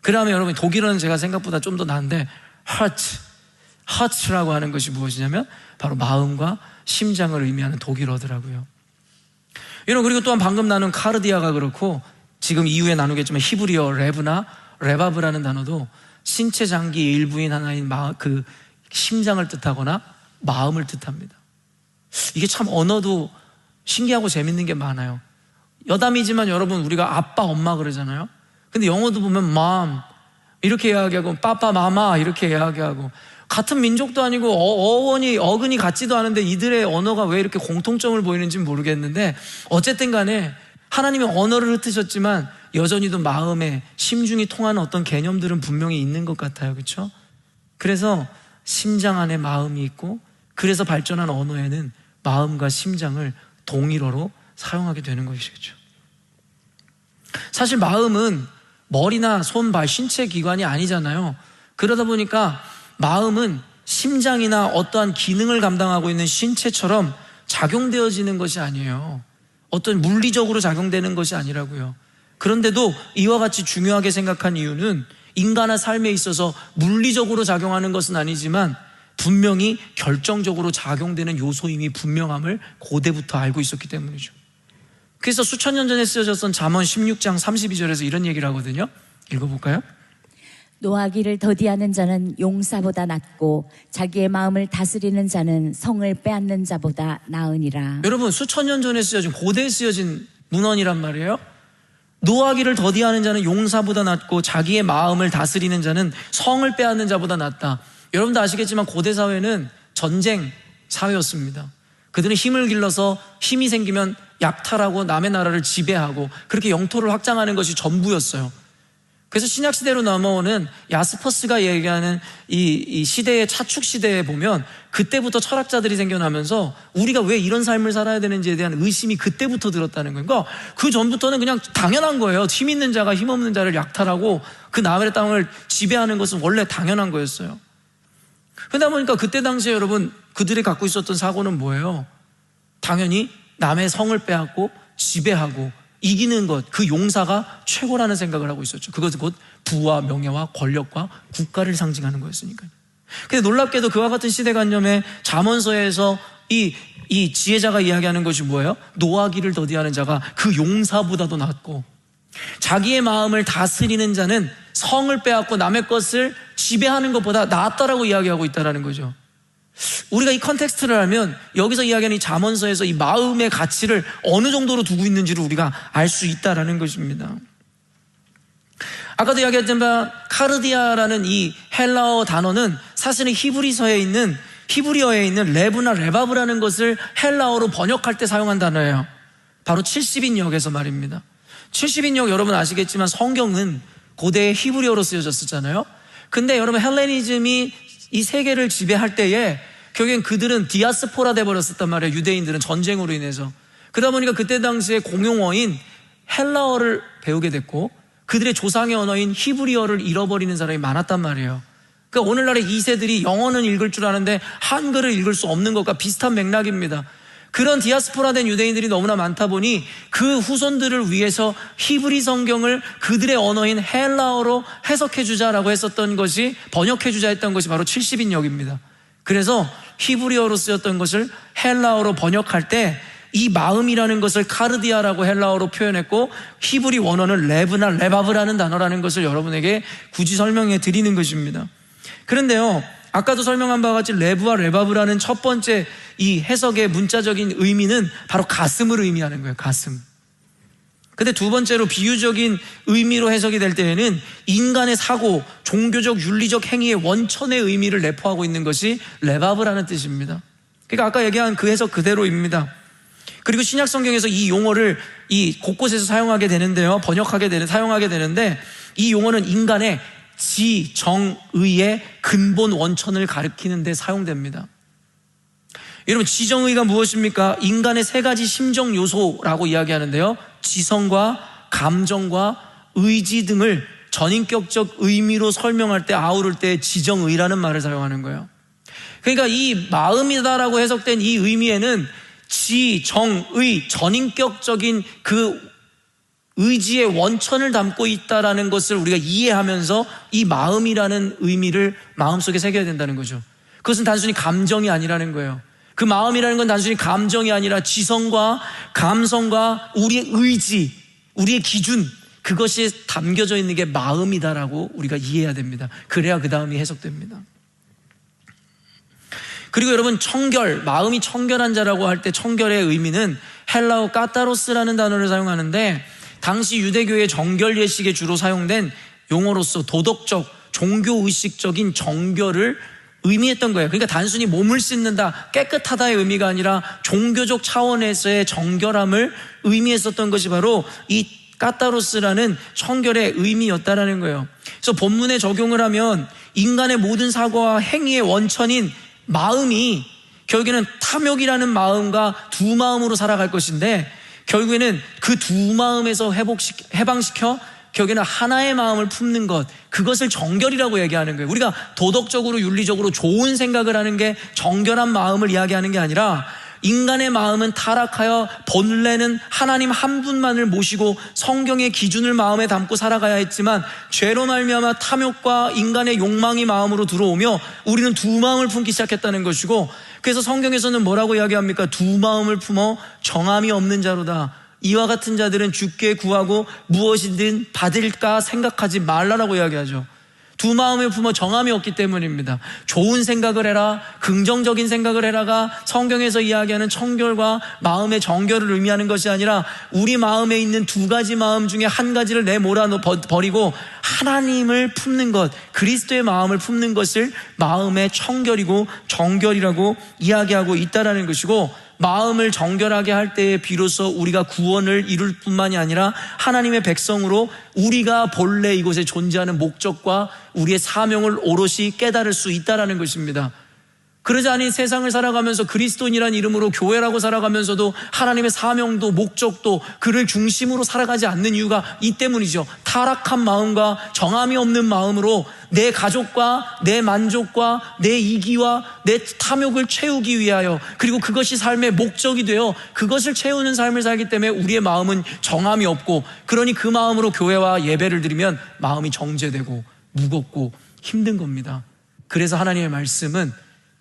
그 다음에 여러분, 독일어는 제가 생각보다 좀 더 나은데 heart라고 하는 것이 무엇이냐면 바로 마음과 심장을 의미하는 독일어더라고요. 여러분, 그리고 또한 방금 나눈 카르디아가 그렇고, 지금 이후에 나누겠지만 히브리어 레바브라는 단어도 신체 장기의 일부인 하나인 그 심장을 뜻하거나 마음을 뜻합니다. 이게 참 언어도 신기하고 재밌는 게 많아요. 여담이지만 여러분, 우리가 아빠 엄마 그러잖아요. 근데 영어도 보면 mom 이렇게 이야기하고 빠빠 마마 이렇게 이야기하고, 같은 민족도 아니고 어근이 같지도 않은데 이들의 언어가 왜 이렇게 공통점을 보이는지 모르겠는데, 어쨌든 간에 하나님의 언어를 흩으셨지만 여전히도 마음에 심중이 통하는 어떤 개념들은 분명히 있는 것 같아요. 그렇죠? 그래서 심장 안에 마음이 있고, 그래서 발전한 언어에는 마음과 심장을 동일어로 사용하게 되는 것이겠죠. 사실 마음은 머리나 손, 발, 신체 기관이 아니잖아요. 그러다 보니까 마음은 심장이나 어떠한 기능을 감당하고 있는 신체처럼 작용되어지는 것이 아니에요. 어떤 물리적으로 작용되는 것이 아니라고요. 그런데도 이와 같이 중요하게 생각한 이유는, 인간의 삶에 있어서 물리적으로 작용하는 것은 아니지만 분명히 결정적으로 작용되는 요소임이 분명함을 고대부터 알고 있었기 때문이죠. 그래서 수천 년 전에 쓰여졌던 잠언 16장 32절에서 이런 얘기를 하거든요. 읽어볼까요? 노하기를 더디하는 자는 용사보다 낫고 자기의 마음을 다스리는 자는 성을 빼앗는 자보다 나으니라. 여러분, 수천 년 전에 쓰여진, 고대에 쓰여진 문헌이란 말이에요. 노하기를 더디하는 자는 용사보다 낫고 자기의 마음을 다스리는 자는 성을 빼앗는 자보다 낫다. 여러분도 아시겠지만 고대 사회는 전쟁 사회였습니다. 그들은 힘을 길러서 힘이 생기면 약탈하고 남의 나라를 지배하고 그렇게 영토를 확장하는 것이 전부였어요. 그래서 신약시대로 넘어오는 야스퍼스가 얘기하는 이 시대의 차축 시대에 보면 그때부터 철학자들이 생겨나면서 우리가 왜 이런 삶을 살아야 되는지에 대한 의심이 그때부터 들었다는 거예요. 그러니까 그 전부터는 그냥 당연한 거예요. 힘 있는 자가 힘 없는 자를 약탈하고 그 남의 땅을 지배하는 것은 원래 당연한 거였어요. 그러다 보니까 그때 당시에 여러분, 그들이 갖고 있었던 사고는 뭐예요? 당연히 남의 성을 빼앗고 지배하고 이기는 것, 그 용사가 최고라는 생각을 하고 있었죠. 그것은 곧 부와 명예와 권력과 국가를 상징하는 거였으니까요. 근데 놀랍게도 그와 같은 시대관념의 잠언서에서 이 지혜자가 이야기하는 것이 뭐예요? 노하기를 더디하는 자가 그 용사보다도 낫고, 자기의 마음을 다스리는 자는 성을 빼앗고 남의 것을 지배하는 것보다 낫다라고 이야기하고 있다는 거죠. 우리가 이 컨텍스트를 알면 여기서 이야기하는 이 잠언서에서 이 마음의 가치를 어느 정도로 두고 있는지를 우리가 알 수 있다는 것입니다. 아까도 이야기했지만 카르디아라는 이 헬라어 단어는 사실은 히브리어에 있는 레브나 레바브라는 것을 헬라어로 번역할 때 사용한 단어예요. 바로 70인역에서 말입니다. 70인역 여러분 아시겠지만 성경은 고대의 히브리어로 쓰여졌었잖아요. 근데 여러분, 헬레니즘이 이 세계를 지배할 때에 결국엔 그들은 디아스포라 돼버렸었단 말이에요. 유대인들은 전쟁으로 인해서. 그러다 보니까 그때 당시에 공용어인 헬라어를 배우게 됐고 그들의 조상의 언어인 히브리어를 잃어버리는 사람이 많았단 말이에요. 그러니까 오늘날의 2세들이 영어는 읽을 줄 아는데 한글을 읽을 수 없는 것과 비슷한 맥락입니다. 그런 디아스포라된 유대인들이 너무나 많다 보니 그 후손들을 위해서 히브리 성경을 그들의 언어인 헬라어로 해석해 주자라고 했었던 것이, 번역해 주자 했던 것이 바로 70인역입니다. 그래서 히브리어로 쓰였던 것을 헬라어로 번역할 때 이 마음이라는 것을 카르디아라고 헬라어로 표현했고, 히브리 원어는 레브나 레바브라는 단어라는 것을 여러분에게 굳이 설명해 드리는 것입니다. 그런데요, 아까도 설명한 바와 같이 레브와 레바브라는 첫 번째 이 해석의 문자적인 의미는 바로 가슴을 의미하는 거예요. 가슴. 근데 두 번째로 비유적인 의미로 해석이 될 때에는 인간의 사고, 종교적, 윤리적 행위의 원천의 의미를 내포하고 있는 것이 레바브라는 뜻입니다. 그러니까 아까 얘기한 그 해석 그대로입니다. 그리고 신약 성경에서 이 용어를 이 곳곳에서 사용하게 되는데요, 사용하게 되는데, 이 용어는 인간의 지정의의 근본 원천을 가리키는 데 사용됩니다. 여러분, 지정의가 무엇입니까? 인간의 세 가지 심정 요소라고 이야기하는데요, 지성과 감정과 의지 등을 전인격적 의미로 설명할 때, 아우를 때 지정의라는 말을 사용하는 거예요. 그러니까 이 마음이다라고 해석된 이 의미에는 지정의, 전인격적인 그 의지의 원천을 담고 있다라는 것을 우리가 이해하면서 이 마음이라는 의미를 마음속에 새겨야 된다는 거죠. 그것은 단순히 감정이 아니라는 거예요. 그 마음이라는 건 단순히 감정이 아니라 지성과 감성과 우리의 의지, 우리의 기준, 그것이 담겨져 있는 게 마음이다라고 우리가 이해해야 됩니다. 그래야 그 다음이 해석됩니다. 그리고 여러분, 청결, 마음이 청결한 자라고 할 때 청결의 의미는 헬라어 까타로스라는 단어를 사용하는데, 당시 유대교의 정결 예식에 주로 사용된 용어로서 도덕적, 종교의식적인 정결을 의미했던 거예요. 그러니까 단순히 몸을 씻는다, 깨끗하다의 의미가 아니라 종교적 차원에서의 정결함을 의미했었던 것이 바로 이 까타로스라는 청결의 의미였다라는 거예요. 그래서 본문에 적용을 하면 인간의 모든 사고와 행위의 원천인 마음이 결국에는 탐욕이라는 마음과 두 마음으로 살아갈 것인데, 결국에는 그 두 마음에서 해방시켜 결국에는 하나의 마음을 품는 것, 그것을 정결이라고 얘기하는 거예요. 우리가 도덕적으로 윤리적으로 좋은 생각을 하는 게 정결한 마음을 이야기하는 게 아니라, 인간의 마음은 타락하여 본래는 하나님 한 분만을 모시고 성경의 기준을 마음에 담고 살아가야 했지만, 죄로 말미암아 탐욕과 인간의 욕망이 마음으로 들어오며 우리는 두 마음을 품기 시작했다는 것이고, 그래서 성경에서는 뭐라고 이야기합니까? 두 마음을 품어 정함이 없는 자로다. 이와 같은 자들은 주께 구하고 무엇이든 받을까 생각하지 말라라고 이야기하죠. 두 마음을 품어 정함이 없기 때문입니다. 좋은 생각을 해라, 긍정적인 생각을 해라가 성경에서 이야기하는 청결과 마음의 정결을 의미하는 것이 아니라, 우리 마음에 있는 두 가지 마음 중에 한 가지를 내몰아 버리고 하나님을 품는 것, 그리스도의 마음을 품는 것을 마음의 청결이고 정결이라고 이야기하고 있다는 것이고, 마음을 정결하게 할 때에 비로소 우리가 구원을 이룰 뿐만이 아니라 하나님의 백성으로 우리가 본래 이곳에 존재하는 목적과 우리의 사명을 오롯이 깨달을 수 있다는 것입니다. 그러지 않은 세상을 살아가면서 그리스도인이라는 이름으로 교회라고 살아가면서도 하나님의 사명도 목적도 그를 중심으로 살아가지 않는 이유가 이 때문이죠. 타락한 마음과 정함이 없는 마음으로 내 가족과 내 만족과 내 이기와 내 탐욕을 채우기 위하여, 그리고 그것이 삶의 목적이 되어 그것을 채우는 삶을 살기 때문에 우리의 마음은 정함이 없고, 그러니 그 마음으로 교회와 예배를 드리면 마음이 정죄되고 무겁고 힘든 겁니다. 그래서 하나님의 말씀은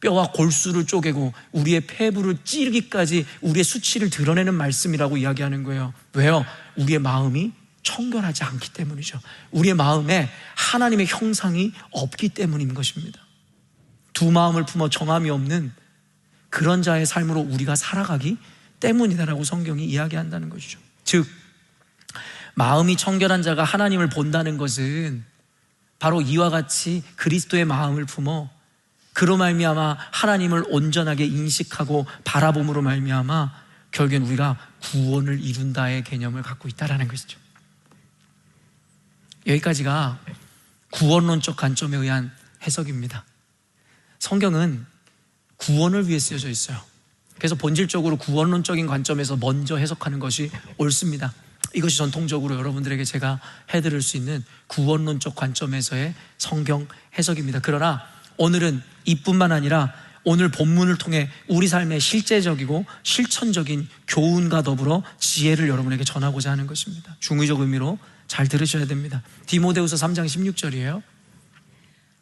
뼈와 골수를 쪼개고 우리의 폐부를 찌르기까지 우리의 수치를 드러내는 말씀이라고 이야기하는 거예요. 왜요? 우리의 마음이 청결하지 않기 때문이죠. 우리의 마음에 하나님의 형상이 없기 때문인 것입니다. 두 마음을 품어 정함이 없는 그런 자의 삶으로 우리가 살아가기 때문이다라고 성경이 이야기한다는 것이죠. 즉, 마음이 청결한 자가 하나님을 본다는 것은 바로 이와 같이 그리스도의 마음을 품어 그로 말미암아 하나님을 온전하게 인식하고 바라봄으로 말미암아 결국엔 우리가 구원을 이룬다의 개념을 갖고 있다는 것이죠. 여기까지가 구원론적 관점에 의한 해석입니다. 성경은 구원을 위해 쓰여져 있어요. 그래서 본질적으로 구원론적인 관점에서 먼저 해석하는 것이 옳습니다. 이것이 전통적으로 여러분들에게 제가 해드릴 수 있는 구원론적 관점에서의 성경 해석입니다. 그러나 오늘은 이뿐만 아니라 오늘 본문을 통해 우리 삶의 실제적이고 실천적인 교훈과 더불어 지혜를 여러분에게 전하고자 하는 것입니다. 중의적 의미로 잘 들으셔야 됩니다. 디모데후서 3장 16절이에요.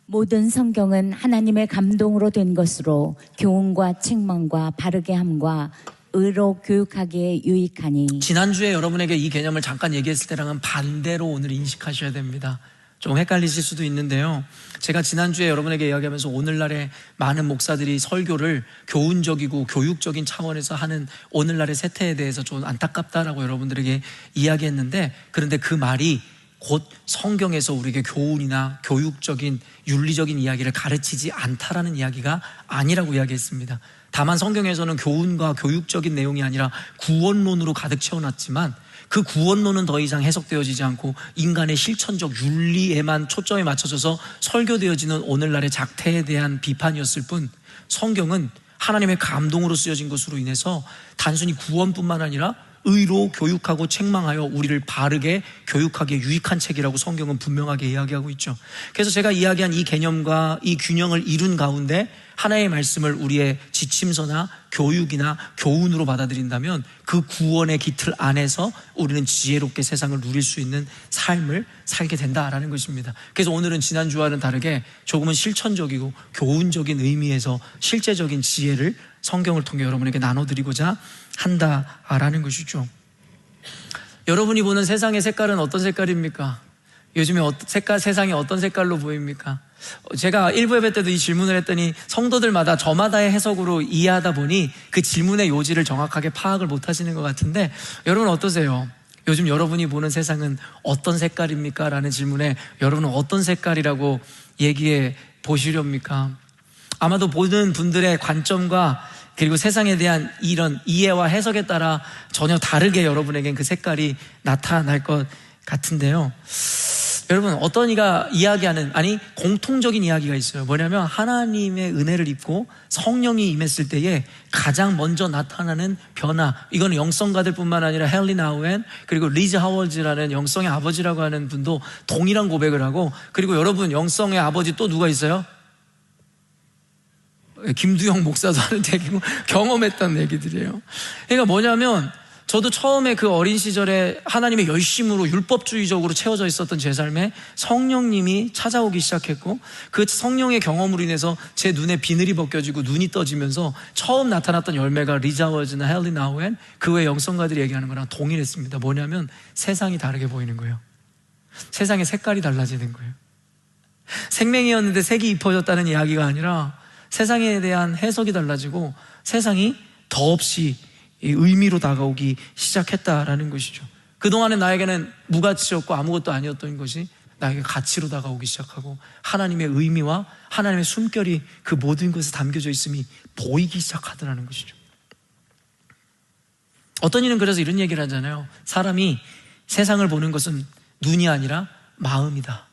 모든 성경은 하나님의 감동으로 된 것으로 교훈과 책망과 바르게 함과 의로 교육하기에 유익하니. 지난주에 여러분에게 이 개념을 잠깐 얘기했을 때랑은 반대로 오늘 인식하셔야 됩니다. 좀 헷갈리실 수도 있는데요, 제가 지난주에 여러분에게 이야기하면서 오늘날의 많은 목사들이 설교를 교훈적이고 교육적인 차원에서 하는 오늘날의 세태에 대해서 좀 안타깝다라고 여러분들에게 이야기했는데, 그런데 그 말이 곧 성경에서 우리에게 교훈이나 교육적인 윤리적인 이야기를 가르치지 않다라는 이야기가 아니라고 이야기했습니다. 다만 성경에서는 교훈과 교육적인 내용이 아니라 구원론으로 가득 채워놨지만 그 구원론은 더 이상 해석되어지지 않고 인간의 실천적 윤리에만 초점이 맞춰져서 설교되어지는 오늘날의 작태에 대한 비판이었을 뿐, 성경은 하나님의 감동으로 쓰여진 것으로 인해서 단순히 구원뿐만 아니라 의로 교육하고 책망하여 우리를 바르게 교육하기에 유익한 책이라고 성경은 분명하게 이야기하고 있죠. 그래서 제가 이야기한 이 개념과 이 균형을 이룬 가운데 하나의 말씀을 우리의 지침서나 교육이나 교훈으로 받아들인다면 그 구원의 기틀 안에서 우리는 지혜롭게 세상을 누릴 수 있는 삶을 살게 된다라는 것입니다. 그래서 오늘은 지난주와는 다르게 조금은 실천적이고 교훈적인 의미에서 실제적인 지혜를 성경을 통해 여러분에게 나눠드리고자 한다라는 것이죠. 여러분이 보는 세상의 색깔은 어떤 색깔입니까? 요즘에 세상이 어떤 색깔로 보입니까? 제가 1부 예배 때도 이 질문을 했더니 성도들마다 저마다의 해석으로 이해하다 보니 그 질문의 요지를 정확하게 파악을 못 하시는 것 같은데, 여러분 어떠세요? 요즘 여러분이 보는 세상은 어떤 색깔입니까? 라는 질문에 여러분은 어떤 색깔이라고 얘기해 보시렵니까? 아마도 보는 분들의 관점과 그리고 세상에 대한 이런 이해와 해석에 따라 전혀 다르게 여러분에겐 그 색깔이 나타날 것 같은데요, 여러분 어떤 이가 이야기하는, 아니 공통적인 이야기가 있어요. 뭐냐면 하나님의 은혜를 입고 성령이 임했을 때에 가장 먼저 나타나는 변화, 이거는 영성가들 뿐만 아니라 헨리 나우엔 그리고 리즈 하워즈라는 영성의 아버지라고 하는 분도 동일한 고백을 하고, 그리고 여러분 영성의 아버지 또 누가 있어요? 김두영 목사도 하는 얘기고 경험했던 얘기들이에요. 그러니까 뭐냐면 저도 처음에 그 어린 시절에 하나님의 열심으로 율법주의적으로 채워져 있었던 제 삶에 성령님이 찾아오기 시작했고, 그 성령의 경험으로 인해서 제 눈에 비늘이 벗겨지고 눈이 떠지면서 처음 나타났던 열매가 리자워즈나 헨리 나우엔 그 외 영성가들이 얘기하는 거랑 동일했습니다. 뭐냐면 세상이 다르게 보이는 거예요. 세상의 색깔이 달라지는 거예요. 생명이었는데 색이 입혀졌다는 이야기가 아니라 세상에 대한 해석이 달라지고 세상이 더없이 의미로 다가오기 시작했다라는 것이죠. 그동안에 나에게는 무가치였고 아무것도 아니었던 것이 나에게 가치로 다가오기 시작하고 하나님의 의미와 하나님의 숨결이 그 모든 것에 담겨져 있음이 보이기 시작하더라는 것이죠. 어떤 이는 그래서 이런 얘기를 하잖아요. 사람이 세상을 보는 것은 눈이 아니라 마음이다.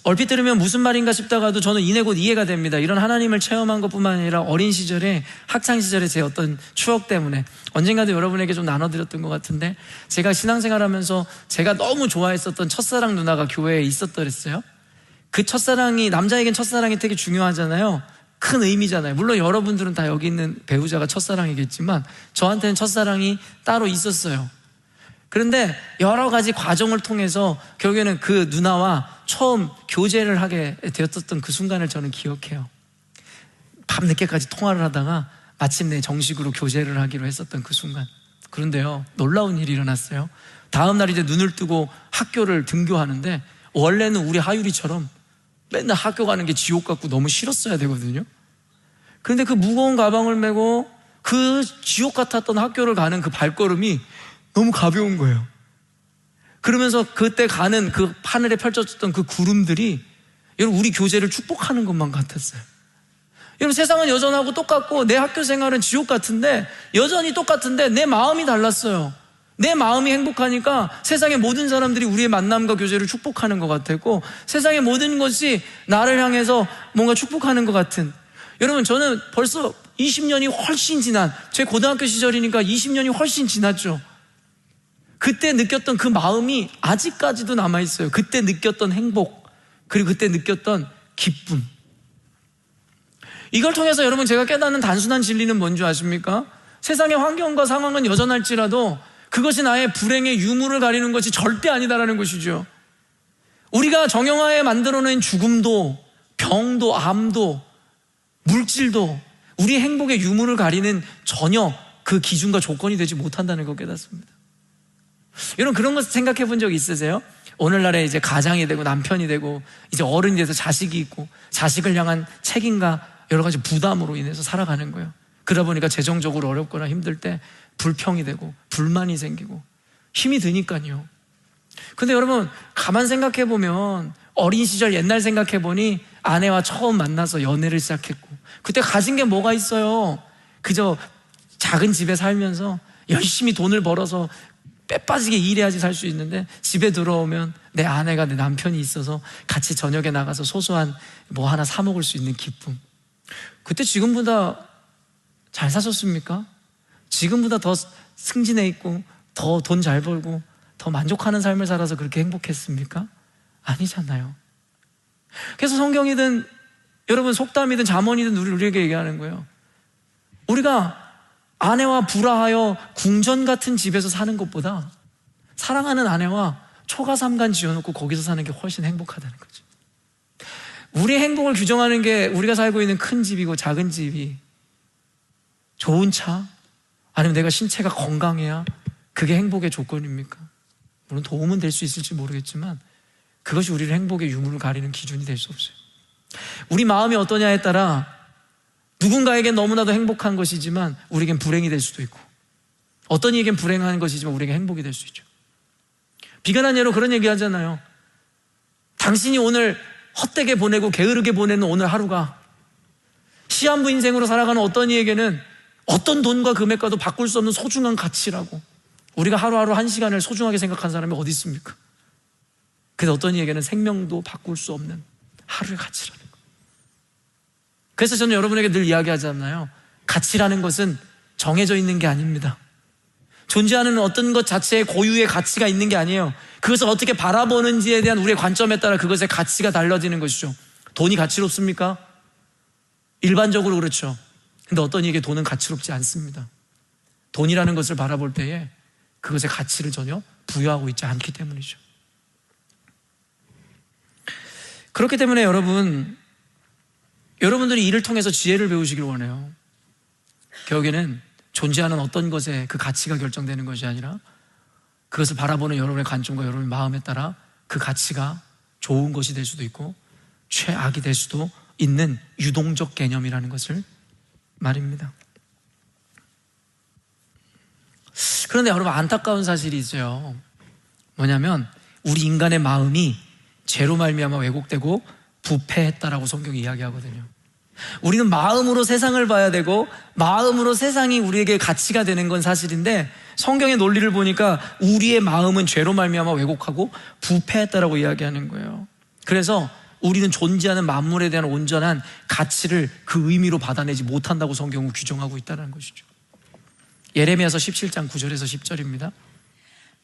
얼핏 들으면 무슨 말인가 싶다가도 저는 이내 곧 이해가 됩니다. 이런 하나님을 체험한 것뿐만 아니라 어린 시절에, 학창시절에 제 어떤 추억 때문에 언젠가도 여러분에게 좀 나눠드렸던 것 같은데, 제가 신앙생활하면서 제가 너무 좋아했었던 첫사랑 누나가 교회에 있었더랬어요. 그 첫사랑이, 남자에겐 첫사랑이 되게 중요하잖아요. 큰 의미잖아요. 물론 여러분들은 다 여기 있는 배우자가 첫사랑이겠지만 저한테는 첫사랑이 따로 있었어요. 그런데 여러 가지 과정을 통해서 결국에는 그 누나와 처음 교제를 하게 되었던 그 순간을 저는 기억해요. 밤늦게까지 통화를 하다가 마침내 정식으로 교제를 하기로 했었던 그 순간. 그런데요, 놀라운 일이 일어났어요. 다음 날 이제 눈을 뜨고 학교를 등교하는데, 원래는 우리 하율이처럼 맨날 학교 가는 게 지옥 같고 너무 싫었어야 되거든요. 그런데 그 무거운 가방을 메고 그 지옥 같았던 학교를 가는 그 발걸음이 너무 가벼운 거예요. 그러면서 그때 가는 그 하늘에 펼쳐졌던 그 구름들이 여러분 우리 교제를 축복하는 것만 같았어요. 여러분 세상은 여전하고 똑같고 내 학교 생활은 지옥 같은데, 여전히 똑같은데 내 마음이 달랐어요. 내 마음이 행복하니까 세상의 모든 사람들이 우리의 만남과 교제를 축복하는 것 같았고, 세상의 모든 것이 나를 향해서 뭔가 축복하는 것 같은. 여러분 저는 벌써 20년이 훨씬 지난, 제 고등학교 시절이니까 20년이 훨씬 지났죠. 그때 느꼈던 그 마음이 아직까지도 남아있어요. 그때 느꼈던 행복, 그리고 그때 느꼈던 기쁨. 이걸 통해서 여러분 제가 깨닫는 단순한 진리는 뭔지 아십니까? 세상의 환경과 상황은 여전할지라도 그것이 나의 불행의 유무를 가리는 것이 절대 아니다라는 것이죠. 우리가 정형화에 만들어낸 죽음도, 병도, 암도, 물질도 우리 행복의 유무를 가리는 전혀 그 기준과 조건이 되지 못한다는 걸 깨닫습니다. 여러분 그런 거 생각해 본 적 있으세요? 오늘날에 이제 가장이 되고 남편이 되고 이제 어른이 돼서 자식이 있고 자식을 향한 책임과 여러 가지 부담으로 인해서 살아가는 거예요. 그러다 보니까 재정적으로 어렵거나 힘들 때 불평이 되고 불만이 생기고 힘이 드니까요. 근데 여러분 가만 생각해 보면 어린 시절 옛날 생각해 보니 아내와 처음 만나서 연애를 시작했고 그때 가진 게 뭐가 있어요? 그저 작은 집에 살면서 열심히 돈을 벌어서 빼빠지게 일해야지 살 수 있는데 집에 들어오면 내 아내가 내 남편이 있어서 같이 저녁에 나가서 소소한 뭐 하나 사 먹을 수 있는 기쁨. 그때 지금보다 잘 사셨습니까? 지금보다 더 승진해 있고 더 돈 잘 벌고 더 만족하는 삶을 살아서 그렇게 행복했습니까? 아니잖아요. 그래서 성경이든 여러분 속담이든 잠언이든 우리에게 얘기하는 거예요. 우리가 아내와 불화하여 궁전 같은 집에서 사는 것보다 사랑하는 아내와 초가삼간 지어놓고 거기서 사는 게 훨씬 행복하다는 거죠. 우리의 행복을 규정하는 게 우리가 살고 있는 큰 집이고 작은 집이, 좋은 차, 아니면 내가 신체가 건강해야 그게 행복의 조건입니까? 물론 도움은 될 수 있을지 모르겠지만 그것이 우리를 행복의 유무를 가리는 기준이 될 수 없어요. 우리 마음이 어떠냐에 따라 누군가에겐 너무나도 행복한 것이지만 우리에겐 불행이 될 수도 있고, 어떤 이에겐 불행한 것이지만 우리에게 행복이 될 수 있죠. 비관한 예로 그런 얘기 하잖아요. 당신이 오늘 헛되게 보내고 게으르게 보내는 오늘 하루가 시한부 인생으로 살아가는 어떤 이에게는 어떤 돈과 금액과도 바꿀 수 없는 소중한 가치라고. 우리가 하루하루 한 시간을 소중하게 생각하는 사람이 어디 있습니까? 그래서 어떤 이에게는 생명도 바꿀 수 없는 하루의 가치라는 거예요. 그래서 저는 여러분에게 늘 이야기하잖아요. 가치라는 것은 정해져 있는 게 아닙니다. 존재하는 어떤 것 자체에 고유의 가치가 있는 게 아니에요. 그것을 어떻게 바라보는지에 대한 우리의 관점에 따라 그것의 가치가 달라지는 것이죠. 돈이 가치롭습니까? 일반적으로 그렇죠. 근데 어떤 이에게 돈은 가치롭지 않습니다. 돈이라는 것을 바라볼 때에 그것의 가치를 전혀 부여하고 있지 않기 때문이죠. 그렇기 때문에 여러분들이 이를 통해서 지혜를 배우시길 원해요. 결국에는 존재하는 어떤 것에 그 가치가 결정되는 것이 아니라 그것을 바라보는 여러분의 관점과 여러분의 마음에 따라 그 가치가 좋은 것이 될 수도 있고 최악이 될 수도 있는 유동적 개념이라는 것을 말입니다. 그런데 여러분 안타까운 사실이 있어요. 뭐냐면 우리 인간의 마음이 죄로 말미암아 왜곡되고 부패했다라고 성경이 이야기하거든요. 우리는 마음으로 세상을 봐야 되고 마음으로 세상이 우리에게 가치가 되는 건 사실인데 성경의 논리를 보니까 우리의 마음은 죄로 말미암아 왜곡하고 부패했다라고 이야기하는 거예요. 그래서 우리는 존재하는 만물에 대한 온전한 가치를 그 의미로 받아내지 못한다고 성경은 규정하고 있다는 것이죠. 예레미야서 17장 9절에서 10절입니다.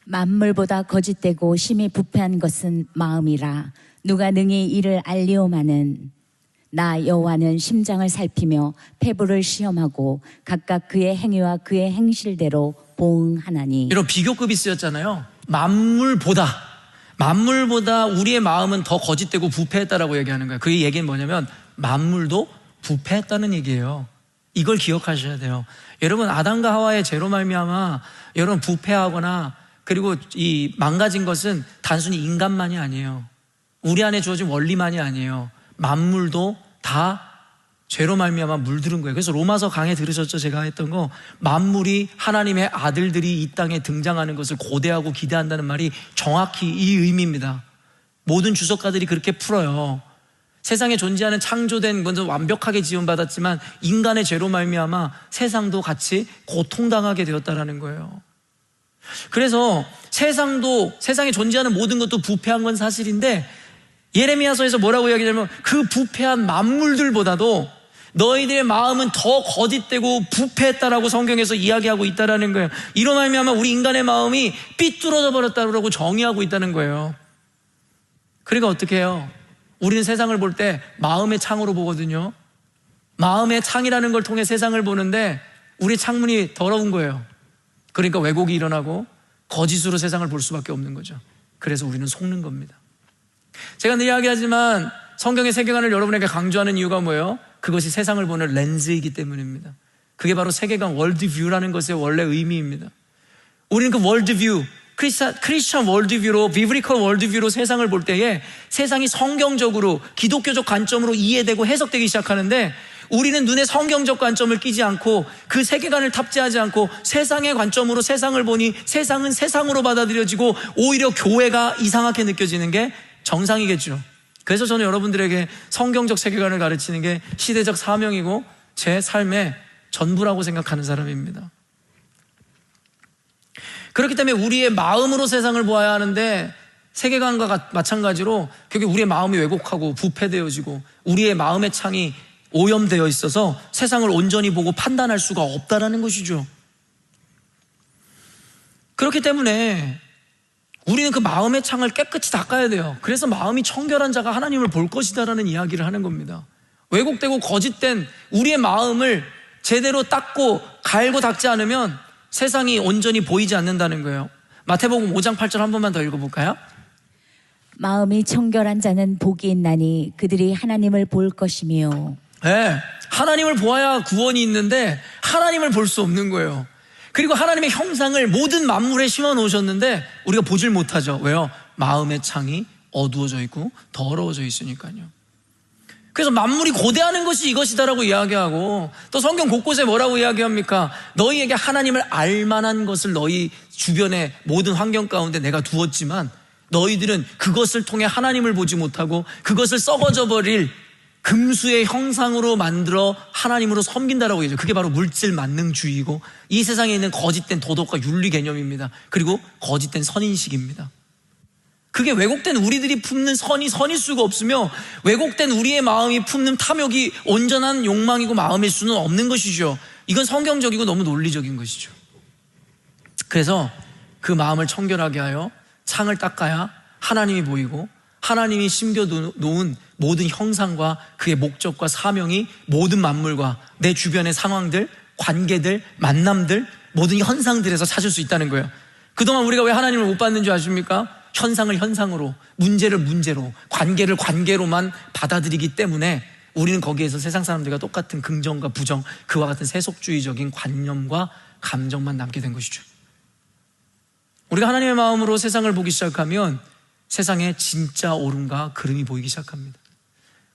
만물보다 거짓되고 심히 부패한 것은 마음이라. 누가 능히 이를 알리오마는. 나 여호와는 심장을 살피며 폐부를 시험하고 각각 그의 행위와 그의 행실대로 보응하나니. 이런 비교급이 쓰였잖아요. 만물보다 우리의 마음은 더 거짓되고 부패했다라고 얘기하는 거예요. 그 얘기는 뭐냐면 만물도 부패했다는 얘기예요. 이걸 기억하셔야 돼요. 여러분 아담과 하와의 죄로 말미암아 여러분 부패하거나 그리고 이 망가진 것은 단순히 인간만이 아니에요. 우리 안에 주어진 원리만이 아니에요. 만물도 다 죄로 말미암아 물들은 거예요. 그래서 로마서 강해 들으셨죠? 제가 했던 거, 만물이 하나님의 아들들이 이 땅에 등장하는 것을 고대하고 기대한다는 말이 정확히 이 의미입니다. 모든 주석가들이 그렇게 풀어요. 세상에 존재하는 창조된 먼저 완벽하게 지음받았지만 인간의 죄로 말미암아 세상도 같이 고통당하게 되었다라는 거예요. 그래서 세상에 존재하는 모든 것도 부패한 건 사실인데 예레미야서에서 뭐라고 이야기하냐면 그 부패한 만물들보다도 너희들의 마음은 더 거짓되고 부패했다라고 성경에서 이야기하고 있다라는 거예요. 이로 말미암아 우리 인간의 마음이 삐뚤어져 버렸다고 정의하고 있다는 거예요. 그러니까 어떻게 해요? 우리는 세상을 볼 때 마음의 창으로 보거든요. 마음의 창이라는 걸 통해 세상을 보는데 우리 창문이 더러운 거예요. 그러니까 왜곡이 일어나고 거짓으로 세상을 볼 수밖에 없는 거죠. 그래서 우리는 속는 겁니다. 제가 늘 이야기하지만 성경의 세계관을 여러분에게 강조하는 이유가 뭐예요? 그것이 세상을 보는 렌즈이기 때문입니다. 그게 바로 세계관 월드뷰라는 것의 원래 의미입니다. 우리는 그 월드뷰, 크리스천 월드뷰로, 비브리컬 월드뷰로 세상을 볼 때에 세상이 성경적으로 기독교적 관점으로 이해되고 해석되기 시작하는데, 우리는 눈에 성경적 관점을 끼지 않고 그 세계관을 탑재하지 않고 세상의 관점으로 세상을 보니 세상은 세상으로 받아들여지고 오히려 교회가 이상하게 느껴지는 게 정상이겠죠. 그래서 저는 여러분들에게 성경적 세계관을 가르치는 게 시대적 사명이고 제 삶의 전부라고 생각하는 사람입니다. 그렇기 때문에 우리의 마음으로 세상을 보아야 하는데, 세계관과 마찬가지로 결국 우리의 마음이 왜곡하고 부패되어지고 우리의 마음의 창이 오염되어 있어서 세상을 온전히 보고 판단할 수가 없다라는 것이죠. 그렇기 때문에 우리는 그 마음의 창을 깨끗이 닦아야 돼요. 그래서 마음이 청결한 자가 하나님을 볼 것이다라는 이야기를 하는 겁니다. 왜곡되고 거짓된 우리의 마음을 제대로 닦고 갈고 닦지 않으면 세상이 온전히 보이지 않는다는 거예요. 마태복음 5장 8절 한 번만 더 읽어볼까요? 마음이 청결한 자는 복이 있나니 그들이 하나님을 볼 것이며. 네, 하나님을 보아야 구원이 있는데 하나님을 볼 수 없는 거예요. 그리고 하나님의 형상을 모든 만물에 심어 놓으셨는데 우리가 보질 못하죠. 왜요? 마음의 창이 어두워져 있고 더러워져 있으니까요. 그래서 만물이 고대하는 것이 이것이다라고 이야기하고, 또 성경 곳곳에 뭐라고 이야기합니까? 너희에게 하나님을 알만한 것을 너희 주변의 모든 환경 가운데 내가 두었지만 너희들은 그것을 통해 하나님을 보지 못하고 그것을 썩어져 버릴 금수의 형상으로 만들어 하나님으로 섬긴다라고 얘기하죠. 그게 바로 물질 만능주의고 이 세상에 있는 거짓된 도덕과 윤리 개념입니다. 그리고 거짓된 선인식입니다. 그게 왜곡된 우리들이 품는 선이 선일 수가 없으며 왜곡된 우리의 마음이 품는 탐욕이 온전한 욕망이고 마음일 수는 없는 것이죠. 이건 성경적이고 너무 논리적인 것이죠. 그래서 그 마음을 청결하게 하여 창을 닦아야 하나님이 보이고 하나님이 심겨놓은 모든 형상과 그의 목적과 사명이 모든 만물과 내 주변의 상황들, 관계들, 만남들, 모든 현상들에서 찾을 수 있다는 거예요. 그동안 우리가 왜 하나님을 못 봤는 줄 아십니까? 현상을 현상으로, 문제를 문제로, 관계를 관계로만 받아들이기 때문에 우리는 거기에서 세상 사람들과 똑같은 긍정과 부정, 그와 같은 세속주의적인 관념과 감정만 남게 된 것이죠. 우리가 하나님의 마음으로 세상을 보기 시작하면 세상에 진짜 옳음과 그름이 보이기 시작합니다.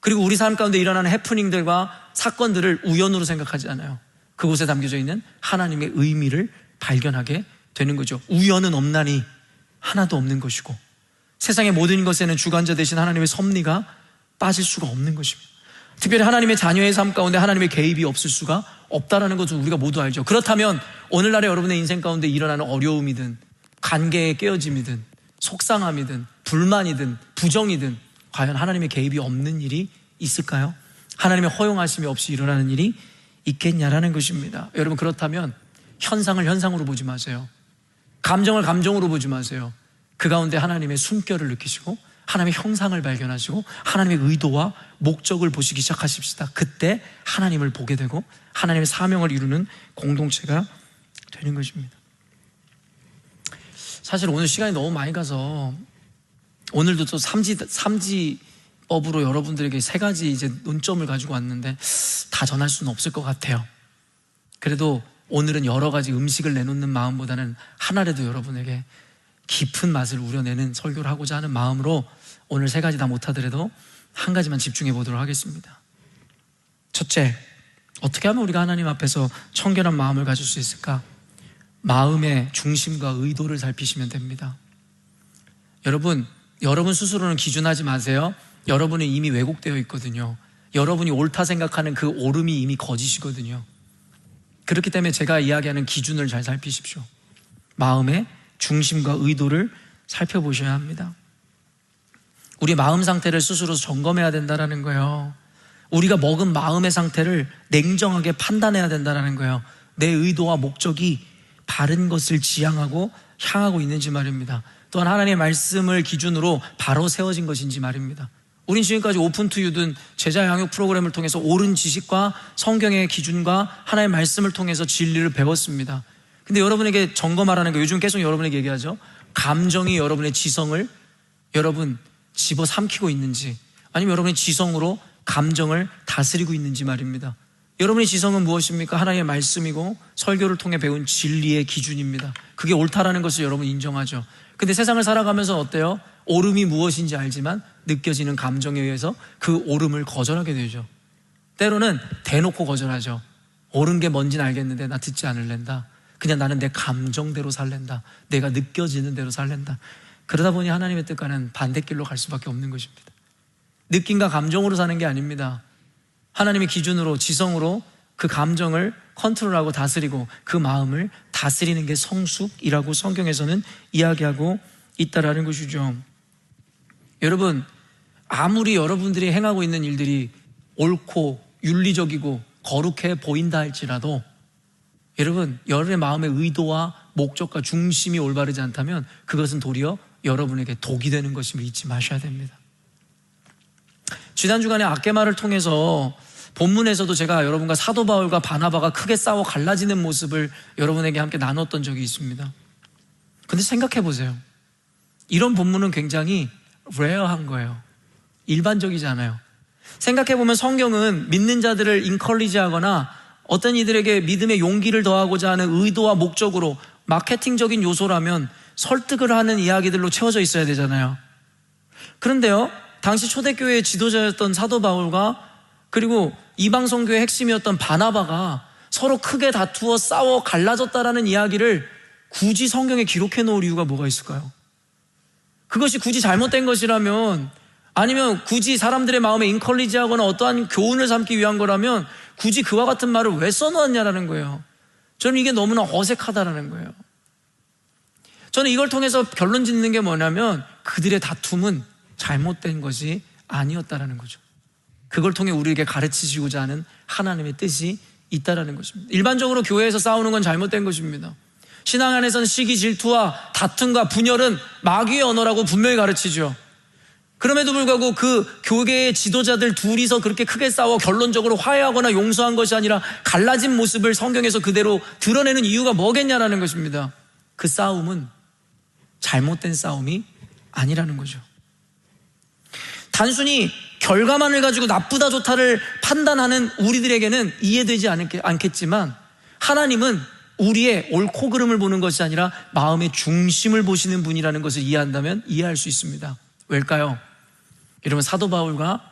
그리고 우리 삶 가운데 일어나는 해프닝들과 사건들을 우연으로 생각하지 않아요. 그곳에 담겨져 있는 하나님의 의미를 발견하게 되는 거죠. 우연은 없나니 하나도 없는 것이고 세상의 모든 것에는 주관자 되신 하나님의 섭리가 빠질 수가 없는 것입니다. 특별히 하나님의 자녀의 삶 가운데 하나님의 개입이 없을 수가 없다는 것을 우리가 모두 알죠. 그렇다면 오늘날의 여러분의 인생 가운데 일어나는 어려움이든 관계의 깨어짐이든 속상함이든 불만이든 부정이든 과연 하나님의 개입이 없는 일이 있을까요? 하나님의 허용하심이 없이 일어나는 일이 있겠냐라는 것입니다. 여러분, 그렇다면 현상을 현상으로 보지 마세요. 감정을 감정으로 보지 마세요. 그 가운데 하나님의 숨결을 느끼시고 하나님의 형상을 발견하시고 하나님의 의도와 목적을 보시기 시작하십시다. 그때 하나님을 보게 되고 하나님의 사명을 이루는 공동체가 되는 것입니다. 사실 오늘 시간이 너무 많이 가서 오늘도 또 삼지법으로 여러분들에게 3가지 이제 논점을 가지고 왔는데 다 전할 수는 없을 것 같아요. 그래도 오늘은 여러 가지 음식을 내놓는 마음보다는 하나라도 여러분에게 깊은 맛을 우려내는 설교를 하고자 하는 마음으로 오늘 3가지 다 못하더라도 한 가지만 집중해 보도록 하겠습니다. 첫째, 어떻게 하면 우리가 하나님 앞에서 청결한 마음을 가질 수 있을까? 마음의 중심과 의도를 살피시면 됩니다. 여러분 스스로는 기준하지 마세요. 여러분은 이미 왜곡되어 있거든요. 여러분이 옳다 생각하는 그 옳음이 이미 거짓이거든요. 그렇기 때문에 제가 이야기하는 기준을 잘 살피십시오. 마음의 중심과 의도를 살펴보셔야 합니다. 우리 마음 상태를 스스로 점검해야 된다는 거예요. 우리가 먹은 마음의 상태를 냉정하게 판단해야 된다는 거예요. 내 의도와 목적이 바른 것을 지향하고 향하고 있는지 말입니다. 또한 하나님의 말씀을 기준으로 바로 세워진 것인지 말입니다. 우린 지금까지 오픈 투 유든 제자 양육 프로그램을 통해서 옳은 지식과 성경의 기준과 하나님의 말씀을 통해서 진리를 배웠습니다. 근데 여러분에게 점검하라는 거, 요즘 계속 여러분에게 얘기하죠. 감정이 여러분의 지성을 여러분 집어삼키고 있는지, 아니면 여러분의 지성으로 감정을 다스리고 있는지 말입니다. 여러분의 지성은 무엇입니까? 하나님의 말씀이고 설교를 통해 배운 진리의 기준입니다. 그게 옳다라는 것을 여러분 인정하죠. 근데 세상을 살아가면서 어때요? 옳음이 무엇인지 알지만 느껴지는 감정에 의해서 그 옳음을 거절하게 되죠. 때로는 대놓고 거절하죠. 옳은 게 뭔지는 알겠는데 나 듣지 않을랜다. 그냥 나는 내 감정대로 살랜다. 내가 느껴지는 대로 살랜다. 그러다 보니 하나님의 뜻과는 반대길로 갈 수밖에 없는 것입니다. 느낌과 감정으로 사는 게 아닙니다. 하나님의 기준으로, 지성으로 그 감정을 컨트롤하고 다스리고 그 마음을 다스리는 게 성숙이라고 성경에서는 이야기하고 있다라는 것이죠. 여러분, 아무리 여러분들이 행하고 있는 일들이 옳고 윤리적이고 거룩해 보인다 할지라도 여러분, 여러분의 마음의 의도와 목적과 중심이 올바르지 않다면 그것은 도리어 여러분에게 독이 되는 것임을 잊지 마셔야 됩니다. 지난 주간에 악개말을 통해서 본문에서도 제가 여러분과 사도 바울과 바나바가 크게 싸워 갈라지는 모습을 여러분에게 함께 나눴던 적이 있습니다. 근데 생각해 보세요. 이런 본문은 굉장히 레어한 거예요. 일반적이지 않아요. 생각해 보면 성경은 믿는 자들을 인컬리지하거나 어떤 이들에게 믿음의 용기를 더하고자 하는 의도와 목적으로 마케팅적인 요소라면 설득을 하는 이야기들로 채워져 있어야 되잖아요. 그런데요, 당시 초대교회의 지도자였던 사도 바울과 그리고 이방 선교의 핵심이었던 바나바가 서로 크게 다투어 싸워 갈라졌다라는 이야기를 굳이 성경에 기록해 놓을 이유가 뭐가 있을까요? 그것이 굳이 잘못된 것이라면, 아니면 굳이 사람들의 마음에 인컬리지하거나 어떠한 교훈을 삼기 위한 거라면 굳이 그와 같은 말을 왜 써놓았냐라는 거예요. 저는 이게 너무나 어색하다라는 거예요. 저는 이걸 통해서 결론 짓는 게 뭐냐면 그들의 다툼은 잘못된 것이 아니었다라는 거죠. 그걸 통해 우리에게 가르치시고자 하는 하나님의 뜻이 있다라는 것입니다. 일반적으로 교회에서 싸우는 건 잘못된 것입니다. 신앙 안에서는 시기, 질투와 다툼과 분열은 마귀의 언어라고 분명히 가르치죠. 그럼에도 불구하고 그 교계의 지도자들 둘이서 그렇게 크게 싸워 결론적으로 화해하거나 용서한 것이 아니라 갈라진 모습을 성경에서 그대로 드러내는 이유가 뭐겠냐라는 것입니다. 그 싸움은 잘못된 싸움이 아니라는 거죠. 단순히 결과만을 가지고 나쁘다 좋다를 판단하는 우리들에게는 이해되지 않겠지만 하나님은 우리의 옳고 그름을 보는 것이 아니라 마음의 중심을 보시는 분이라는 것을 이해한다면 이해할 수 있습니다. 왜일까요? 여러분, 사도 바울과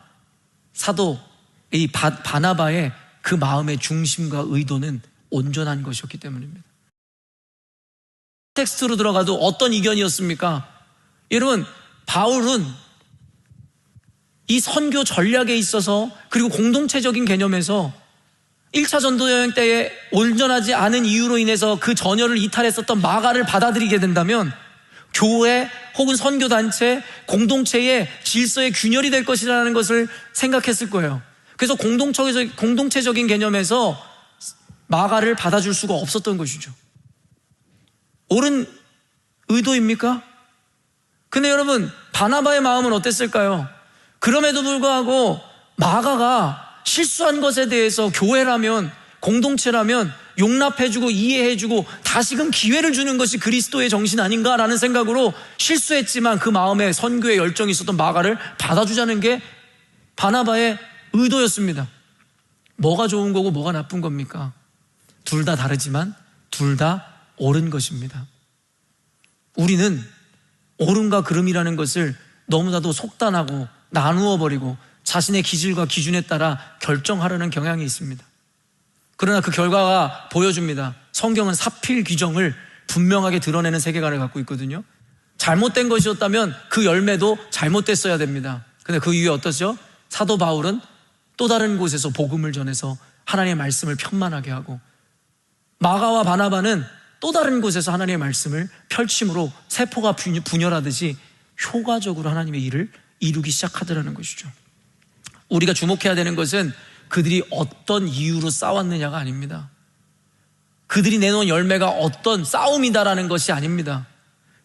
이 바나바의 그 마음의 중심과 의도는 온전한 것이었기 때문입니다. 텍스트로 들어가도 어떤 이견이었습니까? 여러분, 바울은 이 선교 전략에 있어서 그리고 공동체적인 개념에서 1차 전도여행 때에 온전하지 않은 이유로 인해서 그 전열을 이탈했었던 마가를 받아들이게 된다면 교회 혹은 선교단체, 공동체의 질서의 균열이 될 것이라는 것을 생각했을 거예요. 그래서 공동체적인 개념에서 마가를 받아줄 수가 없었던 것이죠. 옳은 의도입니까? 근데 여러분, 바나바의 마음은 어땠을까요? 그럼에도 불구하고 마가가 실수한 것에 대해서 교회라면, 공동체라면 용납해주고 이해해주고 다시금 기회를 주는 것이 그리스도의 정신 아닌가라는 생각으로 실수했지만 그 마음에 선교의 열정이 있었던 마가를 받아주자는 게 바나바의 의도였습니다. 뭐가 좋은 거고 뭐가 나쁜 겁니까? 둘 다 다르지만 둘 다 옳은 것입니다. 우리는 옳음과 그름이라는 것을 너무나도 속단하고 나누어 버리고 자신의 기질과 기준에 따라 결정하려는 경향이 있습니다. 그러나 그 결과가 보여줍니다. 성경은 사필 규정을 분명하게 드러내는 세계관을 갖고 있거든요. 잘못된 것이었다면 그 열매도 잘못됐어야 됩니다. 근데 그 이유에 어떠죠? 사도 바울은 또 다른 곳에서 복음을 전해서 하나님의 말씀을 편만하게 하고, 마가와 바나바는 또 다른 곳에서 하나님의 말씀을 펼침으로 세포가 분열하듯이 효과적으로 하나님의 일을 이루기 시작하더라는 것이죠. 우리가 주목해야 되는 것은 그들이 어떤 이유로 싸웠느냐가 아닙니다. 그들이 내놓은 열매가 어떤 싸움이다라는 것이 아닙니다.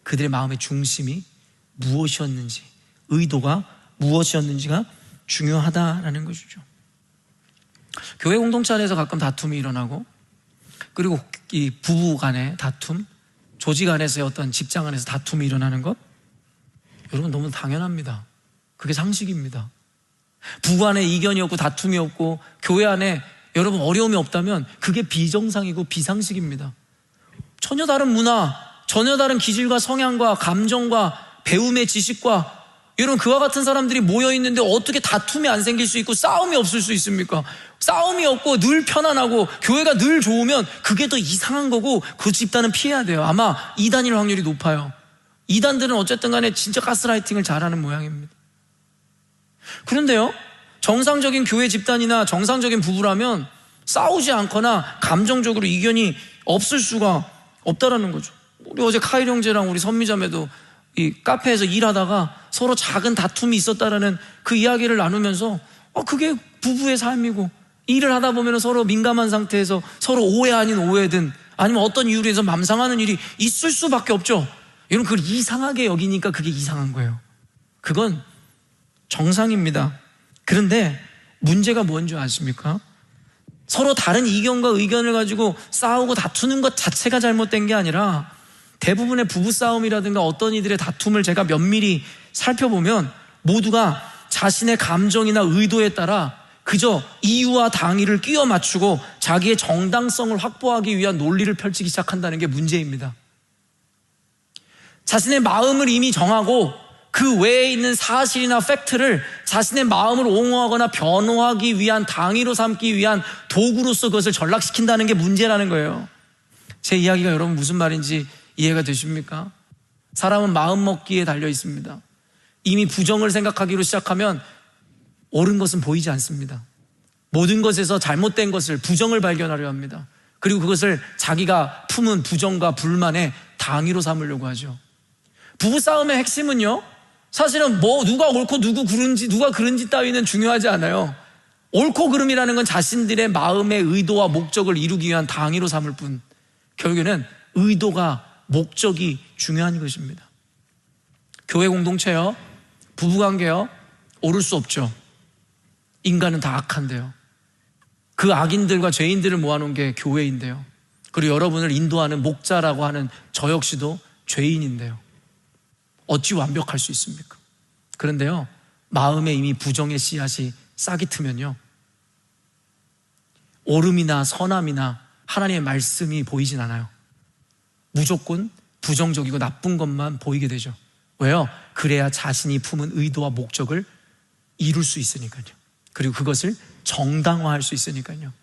그들의 마음의 중심이 무엇이었는지, 의도가 무엇이었는지가 중요하다라는 것이죠. 교회 공동체 안에서 가끔 다툼이 일어나고, 그리고 이 부부 간의 다툼, 조직 안에서의 어떤 직장 안에서 다툼이 일어나는 것, 여러분 너무 당연합니다. 그게 상식입니다. 부부 안에 이견이 없고 다툼이 없고 교회 안에 여러분 어려움이 없다면 그게 비정상이고 비상식입니다. 전혀 다른 문화, 전혀 다른 기질과 성향과 감정과 배움의 지식과 여러분 그와 같은 사람들이 모여있는데 어떻게 다툼이 안 생길 수 있고 싸움이 없을 수 있습니까? 싸움이 없고 늘 편안하고 교회가 늘 좋으면 그게 더 이상한 거고 그 집단은 피해야 돼요. 아마 이단일 확률이 높아요. 이단들은 어쨌든 간에 진짜 가스라이팅을 잘하는 모양입니다. 그런데요, 정상적인 교회 집단이나 정상적인 부부라면 싸우지 않거나 감정적으로 이견이 없을 수가 없다라는 거죠. 우리 어제 카일 형제랑 우리 선미자매도 이 카페에서 일하다가 서로 작은 다툼이 있었다라는 그 이야기를 나누면서 그게 부부의 삶이고, 일을 하다 보면 서로 민감한 상태에서 서로 오해 아닌 오해든 아니면 어떤 이유로 해서 맘상하는 일이 있을 수밖에 없죠. 여러분 그걸 이상하게 여기니까 그게 이상한 거예요. 그건 정상입니다. 그런데 문제가 뭔지 아십니까? 서로 다른 이견과 의견을 가지고 싸우고 다투는 것 자체가 잘못된 게 아니라 대부분의 부부싸움이라든가 어떤 이들의 다툼을 제가 면밀히 살펴보면 모두가 자신의 감정이나 의도에 따라 그저 이유와 당위를 끼워 맞추고 자기의 정당성을 확보하기 위한 논리를 펼치기 시작한다는 게 문제입니다. 자신의 마음을 이미 정하고 그 외에 있는 사실이나 팩트를 자신의 마음을 옹호하거나 변호하기 위한 당위로 삼기 위한 도구로서 그것을 전락시킨다는 게 문제라는 거예요. 제 이야기가 여러분 무슨 말인지 이해가 되십니까? 사람은 마음 먹기에 달려 있습니다. 이미 부정을 생각하기로 시작하면 옳은 것은 보이지 않습니다. 모든 것에서 잘못된 것을, 부정을 발견하려 합니다. 그리고 그것을 자기가 품은 부정과 불만의 당위로 삼으려고 하죠. 부부싸움의 핵심은요, 사실은 누가 옳고 누가 그른지 따위는 중요하지 않아요. 옳고 그름이라는 건 자신들의 마음의 의도와 목적을 이루기 위한 당위로 삼을 뿐, 결국에는 의도가, 목적이 중요한 것입니다. 교회 공동체요, 부부관계요, 옳을 수 없죠. 인간은 다 악한데요. 그 악인들과 죄인들을 모아놓은 게 교회인데요. 그리고 여러분을 인도하는 목자라고 하는 저 역시도 죄인인데요. 어찌 완벽할 수 있습니까? 그런데요, 마음에 이미 부정의 씨앗이 싹이 트면요, 옳음이나 선함이나 하나님의 말씀이 보이진 않아요. 무조건 부정적이고 나쁜 것만 보이게 되죠. 왜요? 그래야 자신이 품은 의도와 목적을 이룰 수 있으니까요. 그리고 그것을 정당화할 수 있으니까요.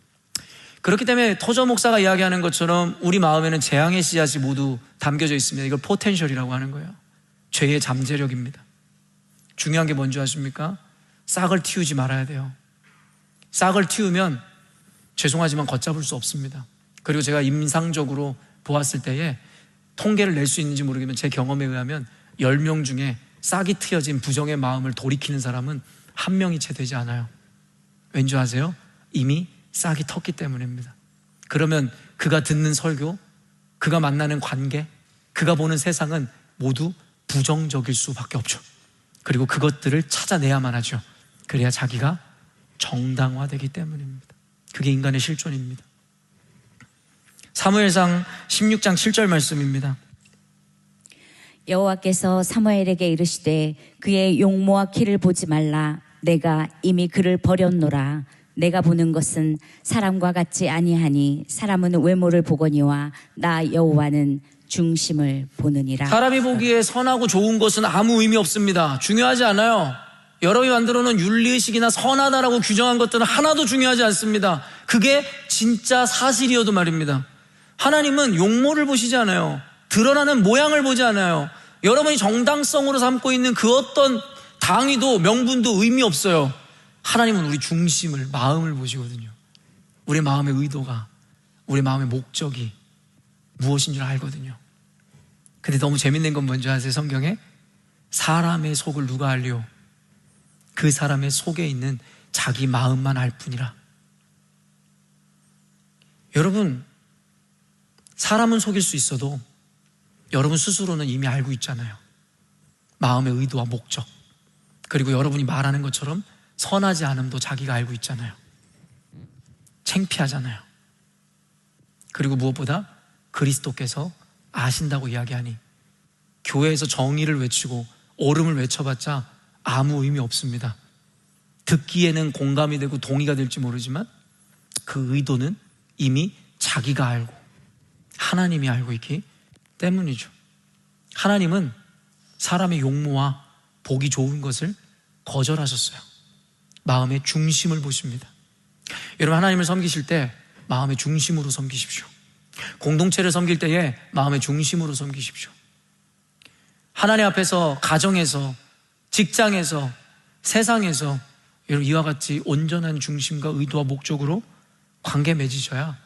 그렇기 때문에 토저 목사가 이야기하는 것처럼 우리 마음에는 재앙의 씨앗이 모두 담겨져 있습니다. 이걸 포텐셜이라고 하는 거예요. 죄의 잠재력입니다. 중요한 게 뭔지 아십니까? 싹을 틔우지 말아야 돼요. 싹을 틔우면 죄송하지만 걷잡을 수 없습니다. 그리고 제가 임상적으로 보았을 때에 통계를 낼 수 있는지 모르겠지만 제 경험에 의하면 10명 중에 싹이 트여진 부정의 마음을 돌이키는 사람은 1명이 채 되지 않아요. 왠지 아세요? 이미 싹이 텄기 때문입니다. 그러면 그가 듣는 설교, 그가 만나는 관계, 그가 보는 세상은 모두 부정적일 수밖에 없죠. 그리고 그것들을 찾아내야만 하죠. 그래야 자기가 정당화되기 때문입니다. 그게 인간의 실존입니다. 사무엘상 16장 7절 말씀입니다. 여호와께서 사무엘에게 이르시되 그의 용모와 키를 보지 말라. 내가 이미 그를 버렸노라. 내가 보는 것은 사람과 같지 아니하니 사람은 외모를 보거니와 나 여호와는 중심을 보느니라. 사람이 보기에 선하고 좋은 것은 아무 의미 없습니다. 중요하지 않아요. 여러분이 만들어 놓은 윤리의식이나 선하다라고 규정한 것들은 하나도 중요하지 않습니다. 그게 진짜 사실이어도 말입니다. 하나님은 용모를 보시지 않아요. 드러나는 모양을 보지 않아요. 여러분이 정당성으로 삼고 있는 그 어떤 당위도 명분도 의미 없어요. 하나님은 우리 중심을, 마음을 보시거든요. 우리 마음의 의도가, 우리 마음의 목적이 무엇인 줄 알거든요. 근데 너무 재밌는 건 뭔지 아세요? 성경에 사람의 속을 누가 알리오? 그 사람의 속에 있는 자기 마음만 알 뿐이라. 여러분, 사람은 속일 수 있어도 여러분 스스로는 이미 알고 있잖아요. 마음의 의도와 목적, 그리고 여러분이 말하는 것처럼 선하지 않음도 자기가 알고 있잖아요. 창피하잖아요. 그리고 무엇보다 그리스도께서 아신다고 이야기하니 교회에서 정의를 외치고 옳음을 외쳐봤자 아무 의미 없습니다. 듣기에는 공감이 되고 동의가 될지 모르지만 그 의도는 이미 자기가 알고 하나님이 알고 있기 때문이죠. 하나님은 사람의 용모와 보기 좋은 것을 거절하셨어요. 마음의 중심을 보십니다. 여러분, 하나님을 섬기실 때 마음의 중심으로 섬기십시오. 공동체를 섬길 때에 마음의 중심으로 섬기십시오. 하나님 앞에서, 가정에서, 직장에서, 세상에서 여러분 이와 같이 온전한 중심과 의도와 목적으로 관계 맺으셔야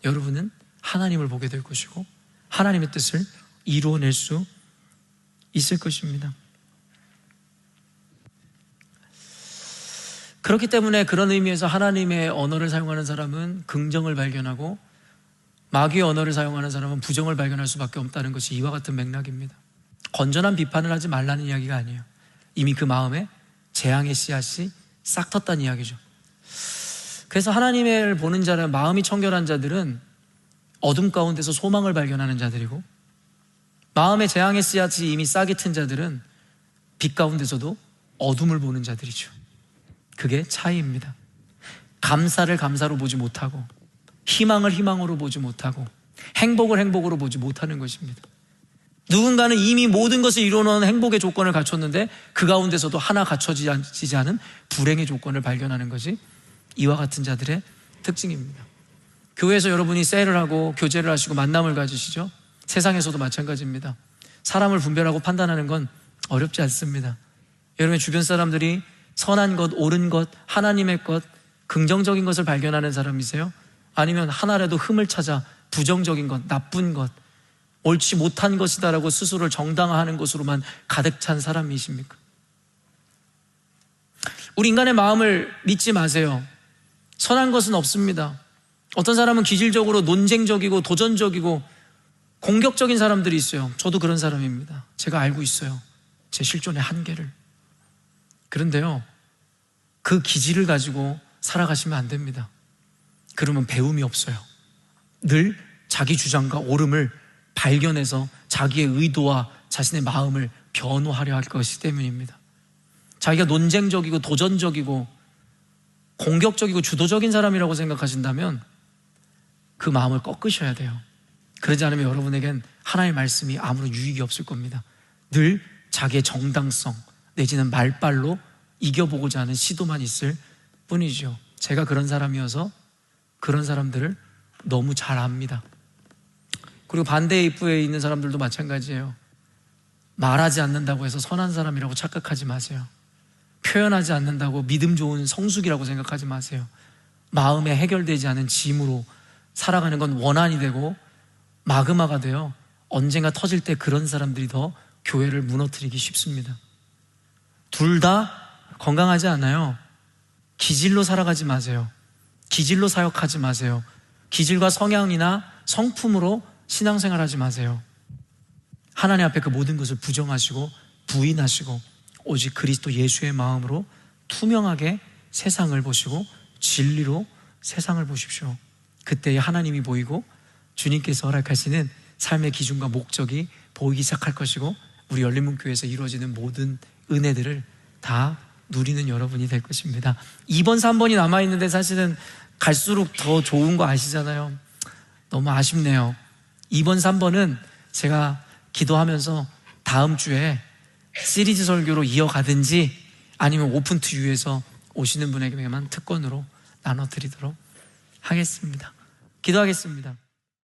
여러분은 하나님을 보게 될 것이고 하나님의 뜻을 이루어낼 수 있을 것입니다. 그렇기 때문에 그런 의미에서 하나님의 언어를 사용하는 사람은 긍정을 발견하고 마귀의 언어를 사용하는 사람은 부정을 발견할 수밖에 없다는 것이 이와 같은 맥락입니다. 건전한 비판을 하지 말라는 이야기가 아니에요. 이미 그 마음에 재앙의 씨앗이 싹 텄다는 이야기죠. 그래서 하나님을 보는 자는, 마음이 청결한 자들은 어둠 가운데서 소망을 발견하는 자들이고, 마음의 재앙의 씨앗이 이미 싹이 튼 자들은 빛 가운데서도 어둠을 보는 자들이죠. 그게 차이입니다. 감사를 감사로 보지 못하고, 희망을 희망으로 보지 못하고, 행복을 행복으로 보지 못하는 것입니다. 누군가는 이미 모든 것을 이루어놓은 행복의 조건을 갖췄는데 그 가운데서도 하나 갖춰지지 않은 불행의 조건을 발견하는 것이 이와 같은 자들의 특징입니다. 교회에서 여러분이 세일을 하고 교제를 하시고 만남을 가지시죠? 세상에서도 마찬가지입니다. 사람을 분별하고 판단하는 건 어렵지 않습니다. 여러분의 주변 사람들이 선한 것, 옳은 것, 하나님의 것, 긍정적인 것을 발견하는 사람이세요? 아니면 하나라도 흠을 찾아 부정적인 것, 나쁜 것, 옳지 못한 것이다라고 스스로를 정당화하는 것으로만 가득 찬 사람이십니까? 우리 인간의 마음을 믿지 마세요. 선한 것은 없습니다. 어떤 사람은 기질적으로 논쟁적이고 도전적이고 공격적인 사람들이 있어요. 저도 그런 사람입니다. 제가 알고 있어요. 제 실존의 한계를. 그런데요, 그 기질을 가지고 살아가시면 안 됩니다. 그러면 배움이 없어요. 늘 자기 주장과 옳음을 발견해서 자기의 의도와 자신의 마음을 변호하려 할 것이기 때문입니다. 자기가 논쟁적이고 도전적이고 공격적이고 주도적인 사람이라고 생각하신다면 그 마음을 꺾으셔야 돼요. 그러지 않으면 여러분에겐 하나님의 말씀이 아무런 유익이 없을 겁니다. 늘 자기의 정당성 내지는 말빨로 이겨보고자 하는 시도만 있을 뿐이죠. 제가 그런 사람이어서 그런 사람들을 너무 잘 압니다. 그리고 반대의 입구에 있는 사람들도 마찬가지예요. 말하지 않는다고 해서 선한 사람이라고 착각하지 마세요. 표현하지 않는다고 믿음 좋은 성숙이라고 생각하지 마세요. 마음에 해결되지 않은 짐으로 살아가는 건 원한이 되고 마그마가 되어 언젠가 터질 때 그런 사람들이 더 교회를 무너뜨리기 쉽습니다. 둘 다 건강하지 않아요. 기질로 살아가지 마세요. 기질로 사역하지 마세요. 기질과 성향이나 성품으로 신앙생활하지 마세요. 하나님 앞에 그 모든 것을 부정하시고 부인하시고 오직 그리스도 예수의 마음으로 투명하게 세상을 보시고 진리로 세상을 보십시오. 그때에 하나님이 보이고 주님께서 허락하시는 삶의 기준과 목적이 보이기 시작할 것이고 우리 열린문교회에서 이루어지는 모든 은혜들을 다 누리는 여러분이 될 것입니다. 2번, 3번이 남아있는데 사실은 갈수록 더 좋은 거 아시잖아요. 너무 아쉽네요. 2번, 3번은 제가 기도하면서 다음 주에 시리즈 설교로 이어가든지 아니면 오픈 투 유에서 오시는 분에게만 특권으로 나눠드리도록 하겠습니다. 기도하겠습니다.